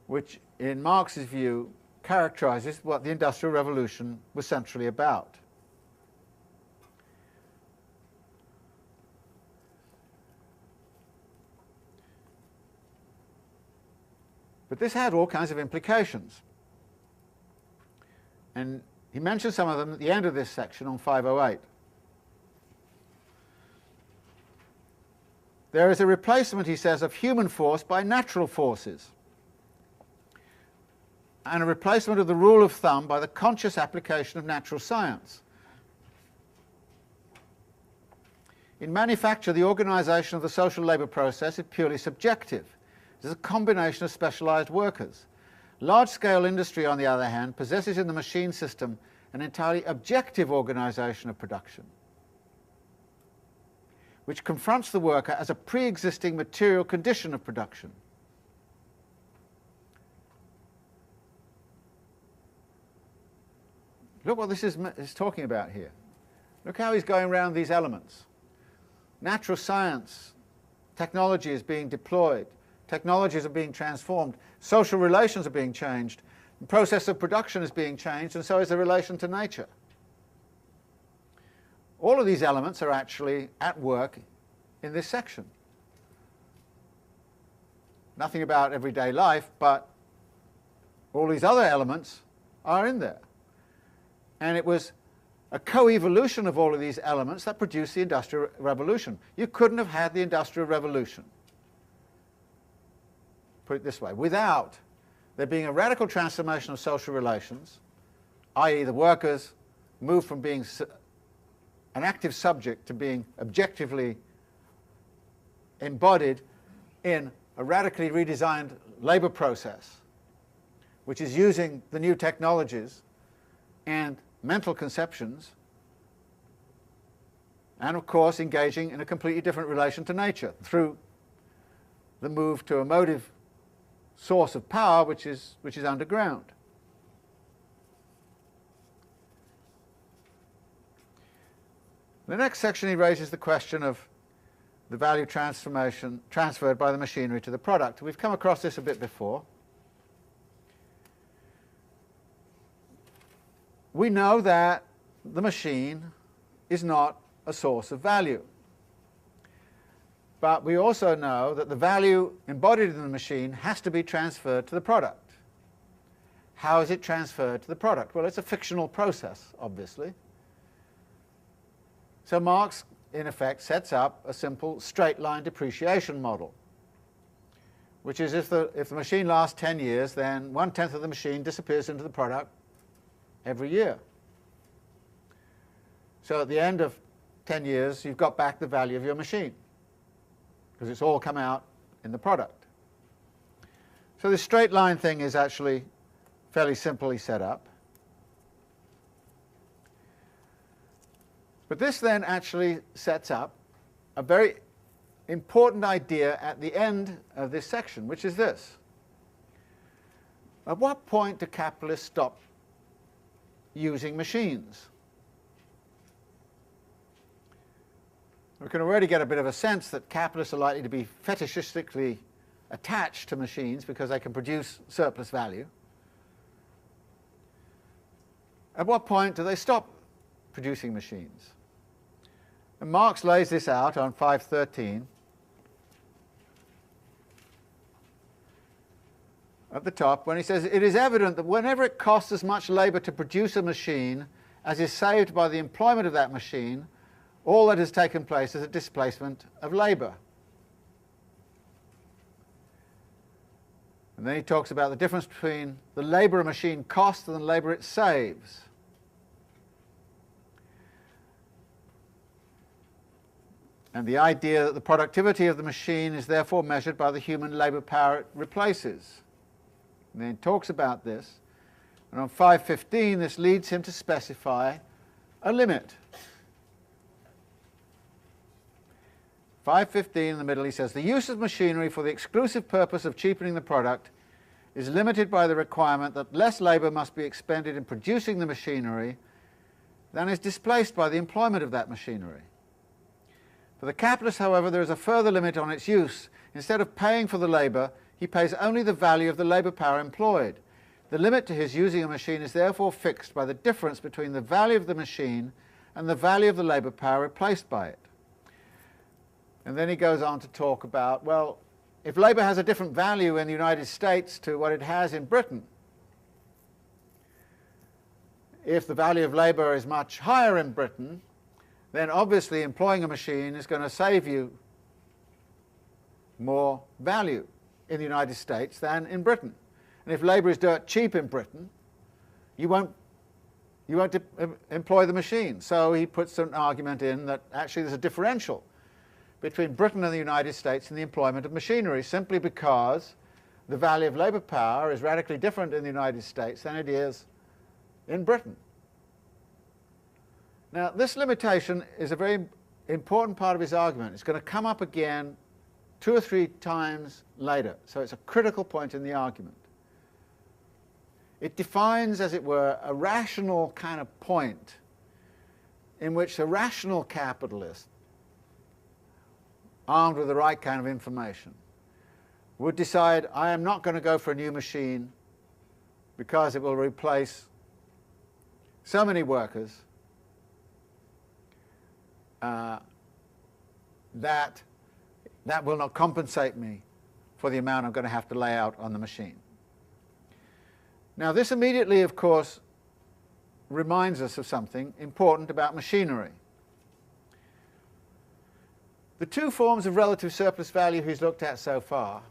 which, in Marx's view, characterizes what the Industrial Revolution was centrally about. But this had all kinds of implications. And he mentions some of them at the end of this section on 508. There is a replacement, he says, of human force by natural forces, and a replacement of the rule of thumb by the conscious application of natural science. In manufacture, the organization of the social labor process is purely subjective. It is a combination of specialized workers. Large-scale industry, on the other hand, possesses in the machine system an entirely objective organization of production, which confronts the worker as a pre-existing material condition of production. Look what this is talking about here. Look how he's going around these elements. Natural science, technology is being deployed, technologies are being transformed, social relations are being changed, the process of production is being changed, and so is the relation to nature. All of these elements are actually at work in this section. Nothing about everyday life, but all these other elements are in there. And it was a co-evolution of all of these elements that produced the Industrial Revolution. You couldn't have had the Industrial Revolution, put it this way, without there being a radical transformation of social relations, i.e. the workers moved from being an active subject to being objectively embodied in a radically redesigned labor process, which is using the new technologies and mental conceptions, and of course engaging in a completely different relation to nature through the move to a motive source of power which is underground. The next section he raises the question of the value transformation transferred by the machinery to the product. We've come across this a bit before. We know that the machine is not a source of value. But we also know that the value embodied in the machine has to be transferred to the product. How is it transferred to the product? Well, it's a fictional process, obviously. So Marx, in effect, sets up a simple straight-line depreciation model, which is if the machine lasts 10 years, then 1/10 of the machine disappears into the product every year. So at the end of 10 years, you've got back the value of your machine, because it's all come out in the product. So this straight line thing is actually fairly simply set up. But this then actually sets up a very important idea at the end of this section, which is this. At what point do capitalists stop using machines? We can already get a bit of a sense that capitalists are likely to be fetishistically attached to machines because they can produce surplus value. At what point do they stop producing machines? And Marx lays this out on 513 at the top when he says, "It is evident that whenever it costs as much labour to produce a machine as is saved by the employment of that machine, all that has taken place is a displacement of labour." And then he talks about the difference between the labour a machine costs and the labour it saves. And the idea that the productivity of the machine is therefore measured by the human labour power it replaces. And then he talks about this. And on 515, this leads him to specify a limit. 515 in the middle, he says, "The use of machinery for the exclusive purpose of cheapening the product is limited by the requirement that less labour must be expended in producing the machinery than is displaced by the employment of that machinery. For the capitalist, however, there is a further limit on its use. Instead of paying for the labour, he pays only the value of the labour power employed. The limit to his using a machine is therefore fixed by the difference between the value of the machine and the value of the labour power replaced by it." And then he goes on to talk about, well, if labour has a different value in the United States to what it has in Britain, if the value of labour is much higher in Britain, then obviously employing a machine is going to save you more value in the United States than in Britain. And if labour is dirt cheap in Britain, you won't employ the machine. So he puts an argument in that actually there's a differential between Britain and the United States in the employment of machinery, simply because the value of labour power is radically different in the United States than it is in Britain. Now, this limitation is a very important part of his argument. It's going to come up again 2 or 3 times later, so it's a critical point in the argument. It defines, as it were, a rational kind of point in which a rational capitalist, armed with the right kind of information, would decide, I am not going to go for a new machine because it will replace so many workers that will not compensate me for the amount I'm going to have to lay out on the machine. Now, this immediately, of course, reminds us of something important about machinery. The 2 forms of relative surplus value he's looked at so far,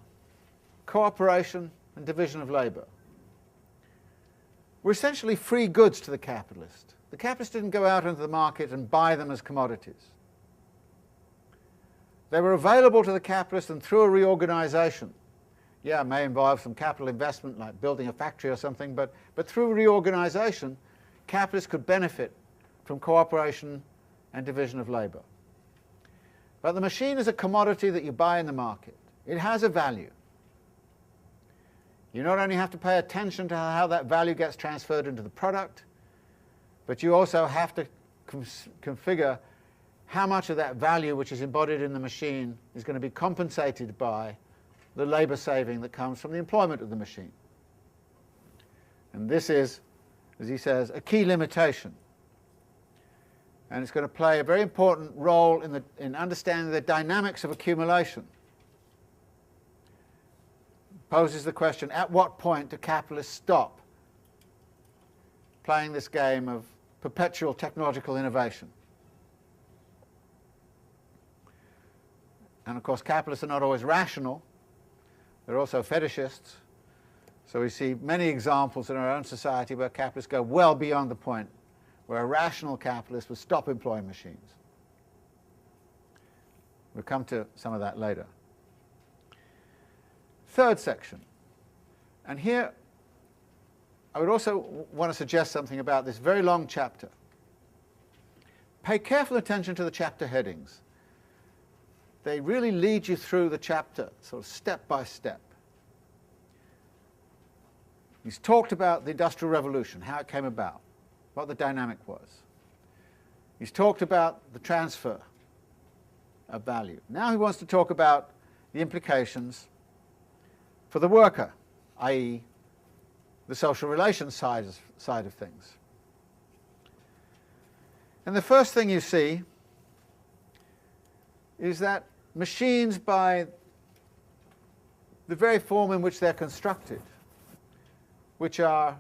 cooperation and division of labour, were essentially free goods to the capitalist. The capitalist didn't go out into the market and buy them as commodities. They were available to the capitalist, and through a reorganization, yeah, it may involve some capital investment like building a factory or something, but through reorganization, capitalists could benefit from cooperation and division of labor. But the machine is a commodity that you buy in the market. It has a value. You not only have to pay attention to how that value gets transferred into the product, but you also have to configure how much of that value which is embodied in the machine is going to be compensated by the labor saving that comes from the employment of the machine. And this is, as he says, a key limitation. And it's going to play a very important role in understanding the dynamics of accumulation. Poses the question, at what point do capitalists stop playing this game of perpetual technological innovation? And of course, capitalists are not always rational. They're also fetishists. So we see many examples in our own society where capitalists go well beyond the point where a rational capitalist would stop employing machines. We'll come to some of that later. Third section. And here I would also want to suggest something about this very long chapter. Pay careful attention to the chapter headings. They really lead you through the chapter, sort of step by step. He's talked about the Industrial Revolution, how it came about, what the dynamic was. He's talked about the transfer of value. Now he wants to talk about the implications for the worker, i.e. the social relations side of things. And the first thing you see is that machines, by the very form in which they're constructed, which are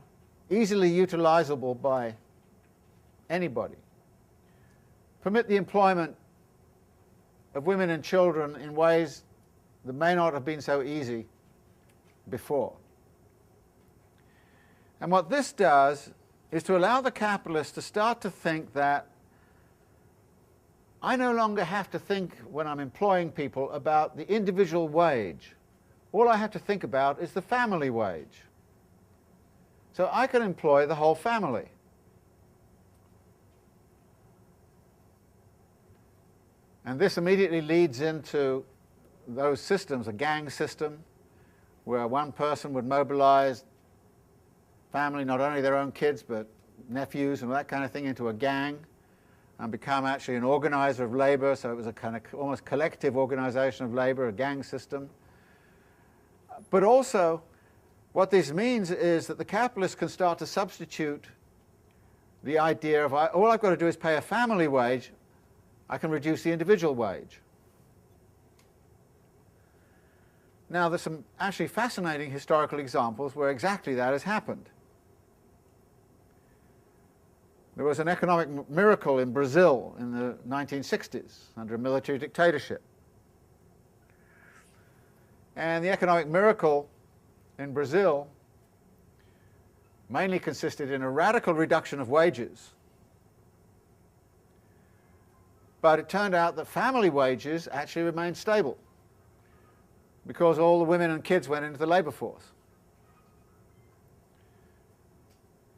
easily utilizable by anybody, permit the employment of women and children in ways that may not have been so easy before. And what this does is to allow the capitalist to start to think that I no longer have to think, when I'm employing people, about the individual wage. All I have to think about is the family wage. So I can employ the whole family. And this immediately leads into those systems, a gang system, where one person would mobilize family, not only their own kids, but nephews and that kind of thing, into a gang, and become actually an organizer of labor. So it was a kind of almost collective organization of labor, a gang system. But also, what this means is that the capitalist can start to substitute the idea of all I've got to do is pay a family wage, I can reduce the individual wage. Now, there's some actually fascinating historical examples where exactly that has happened. There was an economic miracle in Brazil in the 1960s under a military dictatorship. And the economic miracle in Brazil mainly consisted in a radical reduction of wages. But it turned out that family wages actually remained stable because all the women and kids went into the labor force.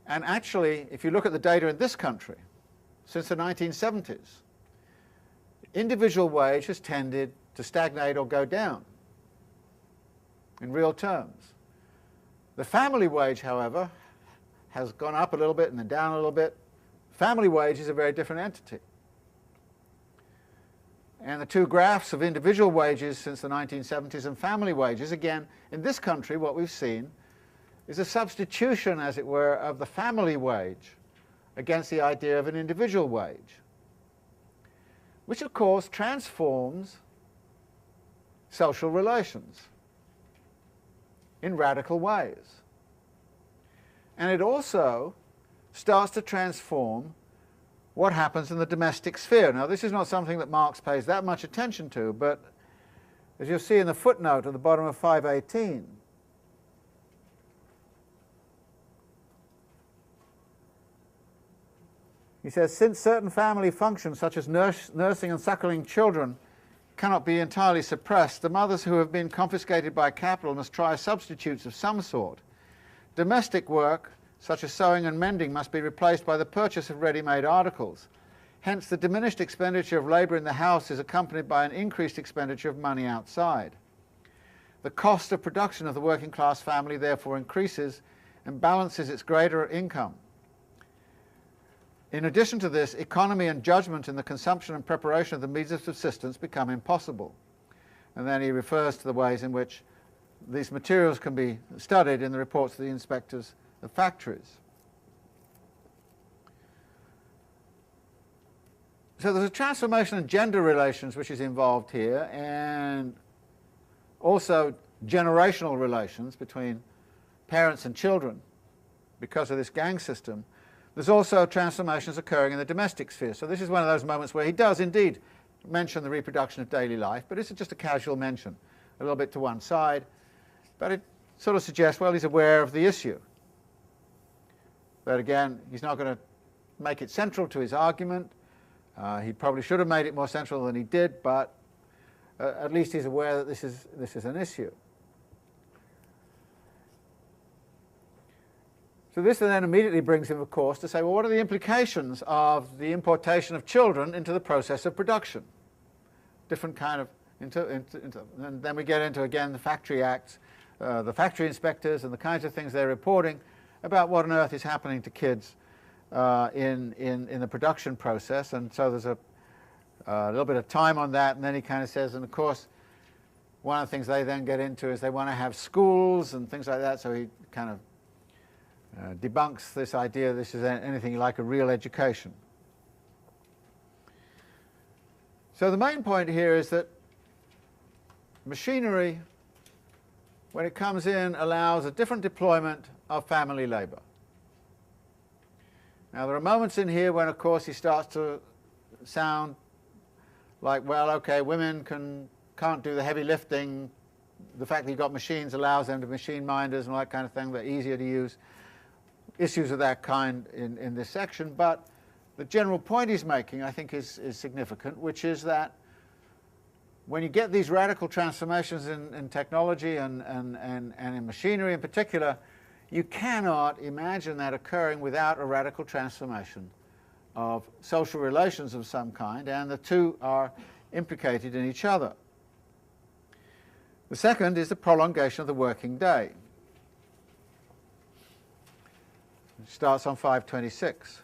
And actually, if you look at the data in this country, since the 1970s, individual wage has tended to stagnate or go down in real terms. The family wage, however, has gone up a little bit and then down a little bit. Family wage is a very different entity. And the two graphs of individual wages since the 1970s and family wages, again, in this country what we've seen is a substitution, as it were, of the family wage against the idea of an individual wage, which of course transforms social relations in radical ways. And it also starts to transform what happens in the domestic sphere. Now, this is not something that Marx pays that much attention to, but as you'll see in the footnote at the bottom of 518, he says, since certain family functions, such as nursing and suckling children, cannot be entirely suppressed. The mothers who have been confiscated by capital must try substitutes of some sort. Domestic work, such as sewing and mending, must be replaced by the purchase of ready-made articles. Hence, the diminished expenditure of labour in the house is accompanied by an increased expenditure of money outside. The cost of production of the working class family therefore increases and balances its greater income. In addition to this, economy and judgment in the consumption and preparation of the means of subsistence become impossible. And then he refers to the ways in which these materials can be studied in the reports of the inspectors of factories. So there's a transformation in gender relations which is involved here, and also generational relations between parents and children because of this gang system. There's also transformations occurring in the domestic sphere. So this is one of those moments where he does indeed mention the reproduction of daily life, but it's just a casual mention, a little bit to one side. But it sort of suggests, well, he's aware of the issue. But again, he's not going to make it central to his argument. He probably should have made it more central than he did, but at least he's aware that this is an issue. So this then immediately brings him, of course, to say, well, what are the implications of the importation of children into the process of production? Different kind of, and then we get into, again, the factory acts, the factory inspectors and the kinds of things they're reporting about what on earth is happening to kids in the production process. And so there's a little bit of time on that, and then he kind of says, and of course, one of the things they then get into is they want to have schools and things like that, so he kind of debunks this idea this is anything like a real education. So the main point here is that machinery, when it comes in, allows a different deployment of family labour. Now there are moments in here when, of course, he starts to sound like, well, okay, women can't do the heavy lifting. The fact that you've got machines allows them to machine minders and all that kind of thing. They're easier to use. Issues of that kind in this section, but the general point he's making, I think, is significant, which is that when you get these radical transformations in technology and in machinery in particular, you cannot imagine that occurring without a radical transformation of social relations of some kind, and the two are implicated in each other. The second is the prolongation of the working day. It starts on 526.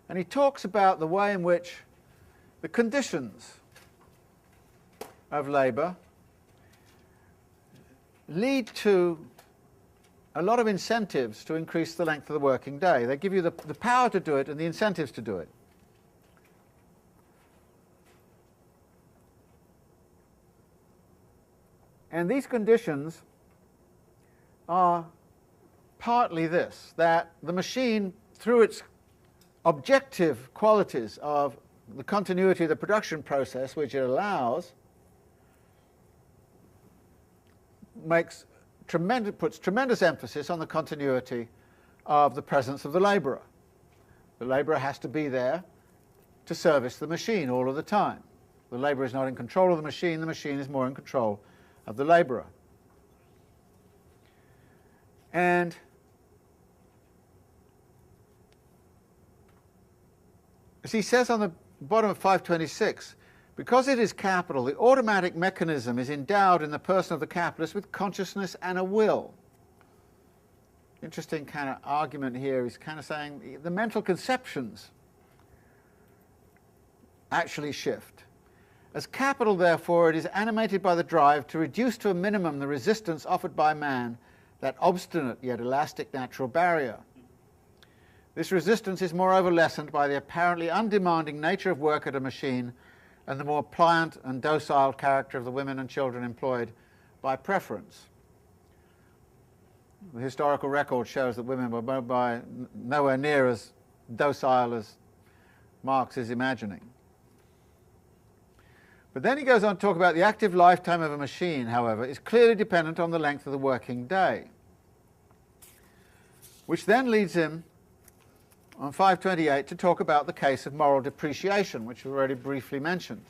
And he talks about the way in which the conditions of labour lead to a lot of incentives to increase the length of the working day. They give you the power to do it and the incentives to do it. And these conditions are partly this, that the machine, through its objective qualities of the continuity of the production process, which it allows, puts tremendous emphasis on the continuity of the presence of the labourer. The labourer has to be there to service the machine all of the time. The labourer is not in control of the machine is more in control of the labourer. And as he says on the bottom of 526, because it is capital, the automatic mechanism is endowed in the person of the capitalist with consciousness and a will. Interesting kind of argument here. He's kind of saying the mental conceptions actually shift. As capital, therefore, it is animated by the drive to reduce to a minimum the resistance offered by man, that obstinate yet elastic natural barrier. This resistance is moreover lessened by the apparently undemanding nature of work at a machine and the more pliant and docile character of the women and children employed by preference. The historical record shows that women were nowhere near as docile as Marx is imagining. But then he goes on to talk about the active lifetime of a machine, however, is clearly dependent on the length of the working day, which then leads him on 528 to talk about the case of moral depreciation, which we've already briefly mentioned.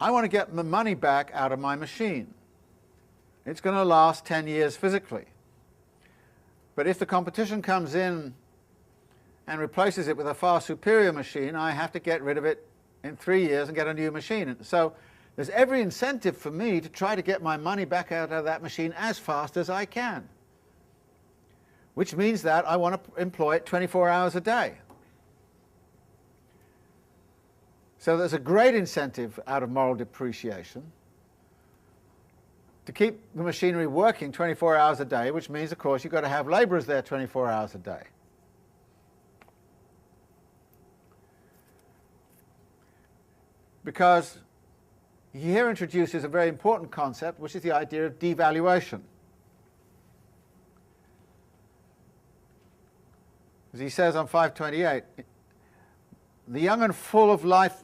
I want to get the money back out of my machine. It's going to last 10 years physically. But if the competition comes in and replaces it with a far superior machine, I have to get rid of it in 3 years and get a new machine. So there's every incentive for me to try to get my money back out of that machine as fast as I can, which means that I want to employ it 24 hours a day. So there's a great incentive out of moral depreciation to keep the machinery working 24 hours a day, which means, of course, you've got to have laborers there 24 hours a day. Because he here introduces a very important concept, which is the idea of devaluation. As he says on 528, the young and full of life,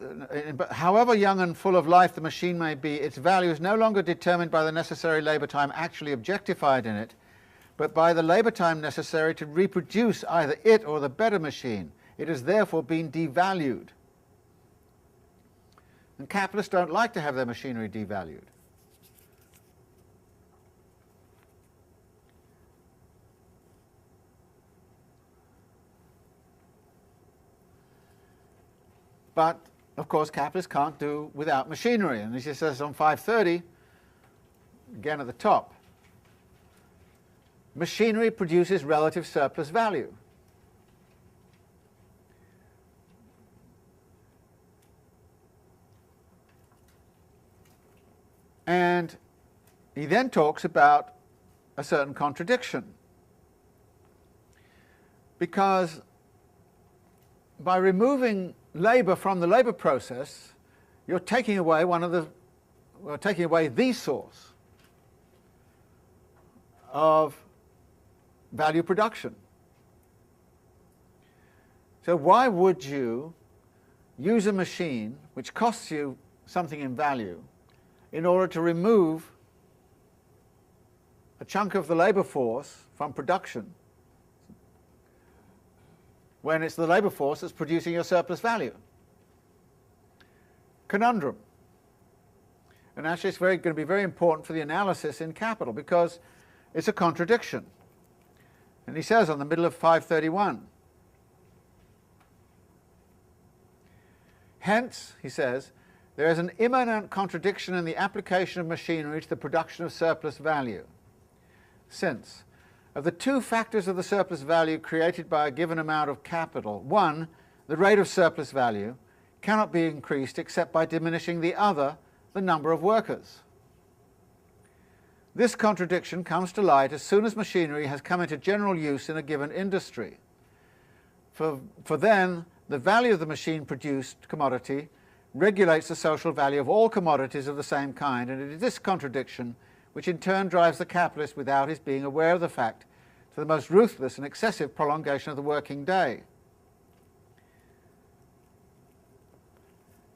however young and full of life the machine may be, its value is no longer determined by the necessary labour time actually objectified in it, but by the labour time necessary to reproduce either it or the better machine. It has therefore been devalued. And capitalists don't like to have their machinery devalued. But, of course, capitalists can't do without machinery. And as he says on 530, again at the top, machinery produces relative surplus value. And he then talks about a certain contradiction. Because by removing labour from the labour process, you're taking away the source of value production. So why would you use a machine which costs you something in value in order to remove a chunk of the labour force from production, when it's the labour force that's producing your surplus value? Conundrum. And actually it's going to be very important for the analysis in Capital, because it's a contradiction. And he says on the middle of 531, hence, he says, there is an immanent contradiction in the application of machinery to the production of surplus value, since of the two factors of the surplus value created by a given amount of capital, one, the rate of surplus value, cannot be increased except by diminishing the other, the number of workers. This contradiction comes to light as soon as machinery has come into general use in a given industry. For then, the value of the machine-produced commodity regulates the social value of all commodities of the same kind, and it is this contradiction which in turn drives the capitalist, without his being aware of the fact, to the most ruthless and excessive prolongation of the working day.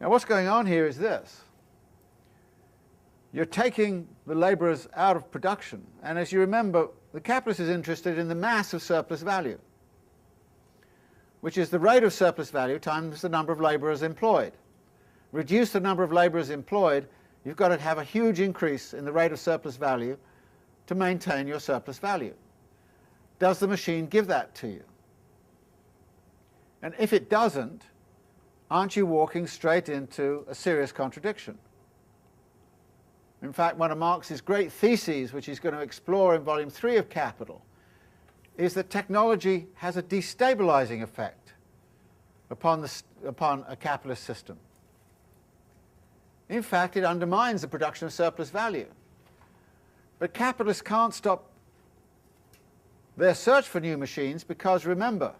Now what's going on here is this. You're taking the labourers out of production, and as you remember, the capitalist is interested in the mass of surplus value, which is the rate of surplus value times the number of labourers employed. Reduce the number of labourers employed, you've got to have a huge increase in the rate of surplus value to maintain your surplus value. Does the machine give that to you? And if it doesn't, aren't you walking straight into a serious contradiction? In fact, one of Marx's great theses, which he's going to explore in Volume 3 of Capital, is that technology has a destabilizing effect upon a capitalist system. In fact, it undermines the production of surplus value. But capitalists can't stop their search for new machines, because remember,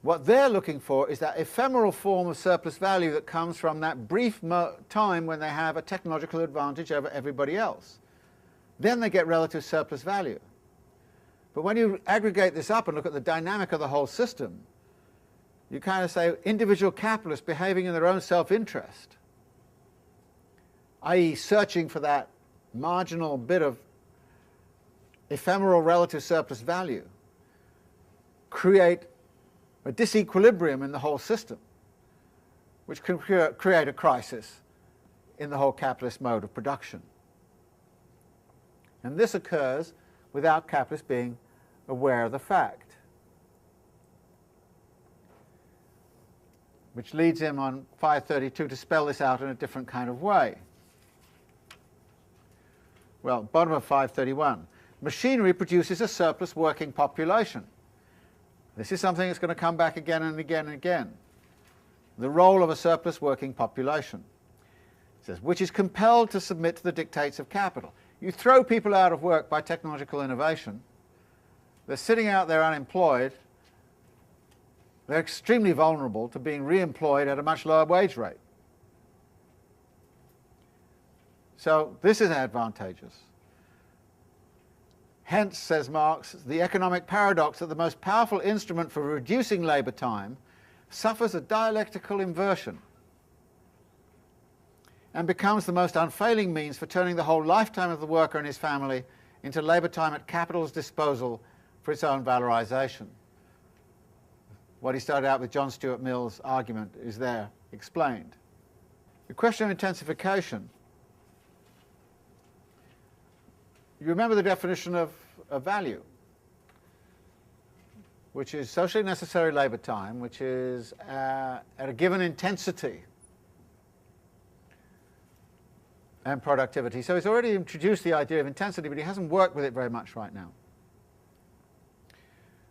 what they're looking for is that ephemeral form of surplus value that comes from that brief time when they have a technological advantage over everybody else. Then they get relative surplus value. But when you aggregate this up and look at the dynamic of the whole system, you kind of say individual capitalists behaving in their own self-interest, i.e. searching for that marginal bit of ephemeral relative surplus value, create a disequilibrium in the whole system, which can create a crisis in the whole capitalist mode of production. And this occurs without capitalists being aware of the fact, which leads him on 532 to spell this out in a different kind of way. Well, bottom of 531. Machinery produces a surplus working population. This is something that's going to come back again and again and again. The role of a surplus working population. It says, which is compelled to submit to the dictates of capital. You throw people out of work by technological innovation. They're sitting out there unemployed. They're extremely vulnerable to being re-employed at a much lower wage rate. So this is advantageous. Hence, says Marx, the economic paradox that the most powerful instrument for reducing labour time suffers a dialectical inversion and becomes the most unfailing means for turning the whole lifetime of the worker and his family into labour time at capital's disposal for its own valorisation. What he started out with John Stuart Mill's argument is there explained. The question of intensification, you remember the definition of value, which is socially necessary labour time, which is at a given intensity and productivity. So he's already introduced the idea of intensity, but he hasn't worked with it very much right now.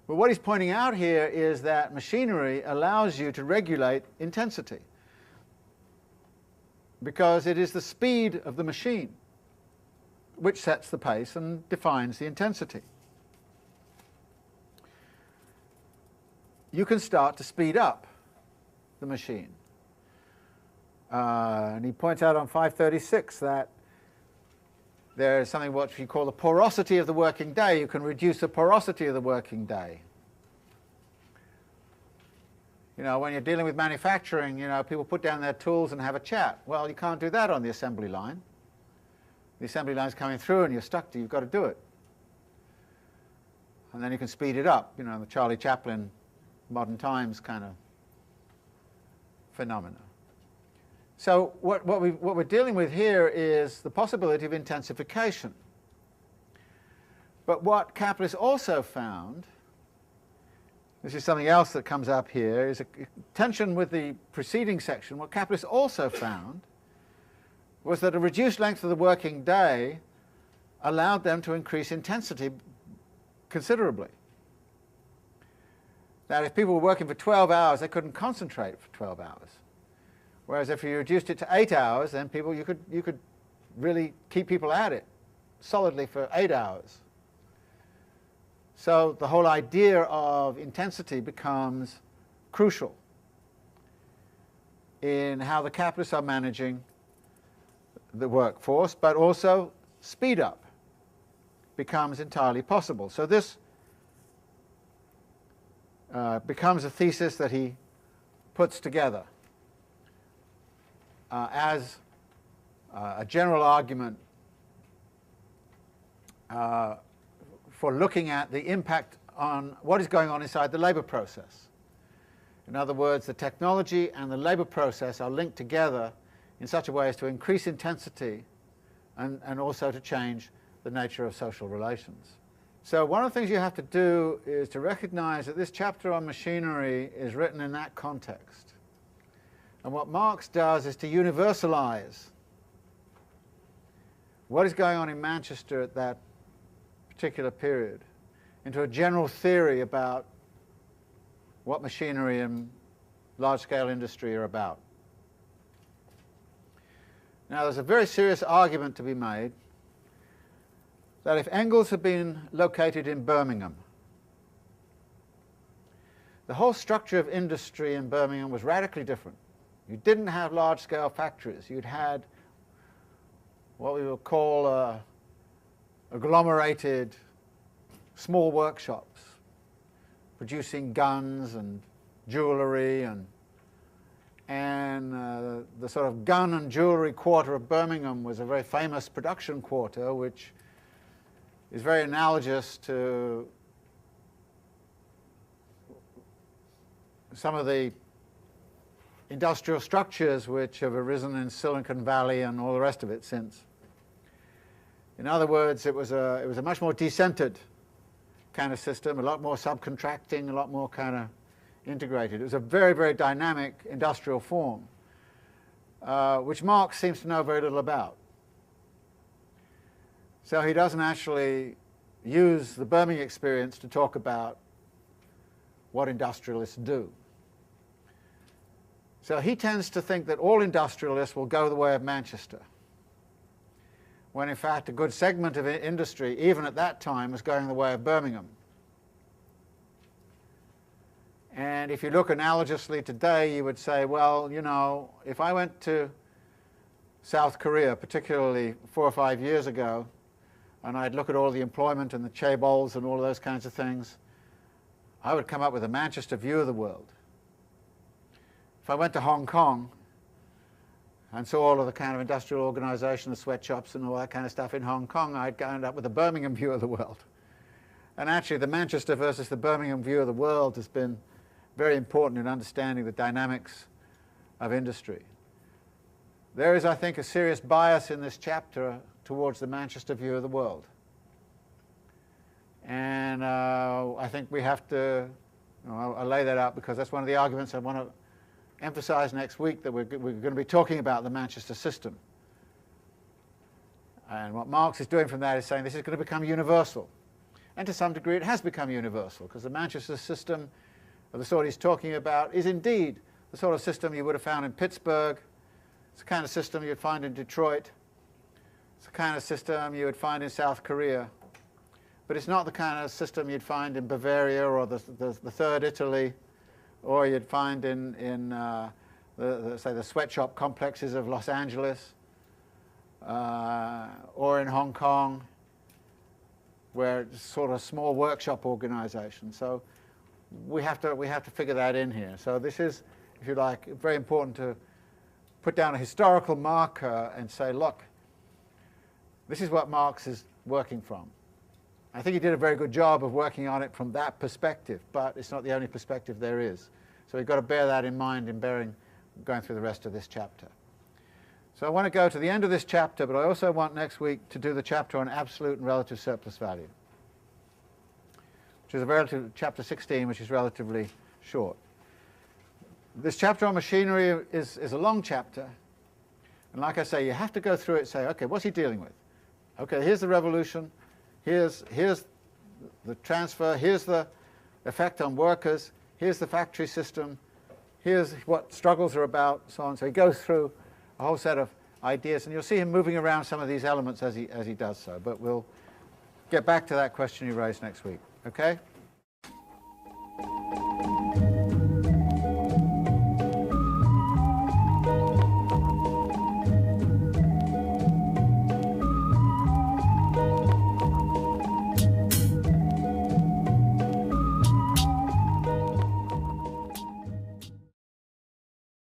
But what he's pointing out here is that machinery allows you to regulate intensity, because it is the speed of the machine which sets the pace and defines the intensity. You can start to speed up the machine. And he points out on 536 that there is something what we call the porosity of the working day. You can reduce the porosity of the working day. You know, when you're dealing with manufacturing, you know, people put down their tools and have a chat. Well, you can't do that on the assembly line. The assembly line's coming through and you're stuck to, you've got to do it. And then you can speed it up, you know, the Charlie Chaplin modern times kind of phenomena. So what we're dealing with here is the possibility of intensification. But what capitalists also found, this is something else that comes up here, is a tension with the preceding section. What capitalists also found was that a reduced length of the working day allowed them to increase intensity considerably. That if people were working for 12 hours, they couldn't concentrate for 12 hours. Whereas if you reduced it to 8 hours, then you could really keep people at it solidly for 8 hours. So the whole idea of intensity becomes crucial in how the capitalists are managing the workforce, but also speed up becomes entirely possible. So this becomes a thesis that he puts together as a general argument for looking at the impact on what is going on inside the labour process. In other words, the technology and the labour process are linked together in such a way as to increase intensity and also to change the nature of social relations. So one of the things you have to do is to recognize that this chapter on machinery is written in that context. And what Marx does is to universalize what is going on in Manchester at that particular period into a general theory about what machinery and large-scale industry are about. Now, there's a very serious argument to be made that if Engels had been located in Birmingham, the whole structure of industry in Birmingham was radically different. You didn't have large-scale factories. You'd had what we would call agglomerated small workshops producing guns and jewellery and the sort of gun and jewellery quarter of Birmingham was a very famous production quarter, which is very analogous to some of the industrial structures which have arisen in Silicon Valley and all the rest of it since. In other words, it was a much more decentered kind of system, a lot more subcontracting, a lot more kind of integrated. It was a very, very dynamic industrial form, which Marx seems to know very little about. So he doesn't actually use the Birmingham experience to talk about what industrialists do. So he tends to think that all industrialists will go the way of Manchester, when in fact a good segment of industry, even at that time, was going the way of Birmingham. And if you look analogously today, you would say, well, you know, if I went to South Korea, particularly 4 or 5 years ago, and I'd look at all the employment and the chaebols and all of those kinds of things, I would come up with a Manchester view of the world. If I went to Hong Kong and saw all of the kind of industrial organisation, the sweatshops and all that kind of stuff in Hong Kong, I'd end up with a Birmingham view of the world. And actually the Manchester versus the Birmingham view of the world has been very important in understanding the dynamics of industry. There is, I think, a serious bias in this chapter towards the Manchester view of the world. And I think we have to, I'll lay that out because that's one of the arguments I want to emphasize next week, that we're going to be talking about the Manchester system. And what Marx is doing from that is saying this is going to become universal. And to some degree it has become universal, because the Manchester system of the sort he's talking about is indeed the sort of system you would have found in Pittsburgh. It's the kind of system you'd find in Detroit. It's the kind of system you would find in South Korea. But it's not the kind of system you'd find in Bavaria or the Third Italy, or you'd find in say, the sweatshop complexes of Los Angeles, or in Hong Kong, where it's sort of a small workshop organization. So we have to figure that in here. So this is, if you like, very important to put down a historical marker and say, look, this is what Marx is working from. I think he did a very good job of working on it from that perspective, but it's not the only perspective there is. So we've got to bear that in mind in going through the rest of this chapter. So I want to go to the end of this chapter, but I also want next week to do the chapter on absolute and relative surplus value, which is chapter 16, which is relatively short. This chapter on machinery is a long chapter, and like I say, you have to go through it and say, okay, what's he dealing with? Okay, here's the revolution, here's the transfer, here's the effect on workers, here's the factory system, here's what struggles are about, so on. So he goes through a whole set of ideas, and you'll see him moving around some of these elements as he does so. But we'll get back to that question you raised next week. Okay?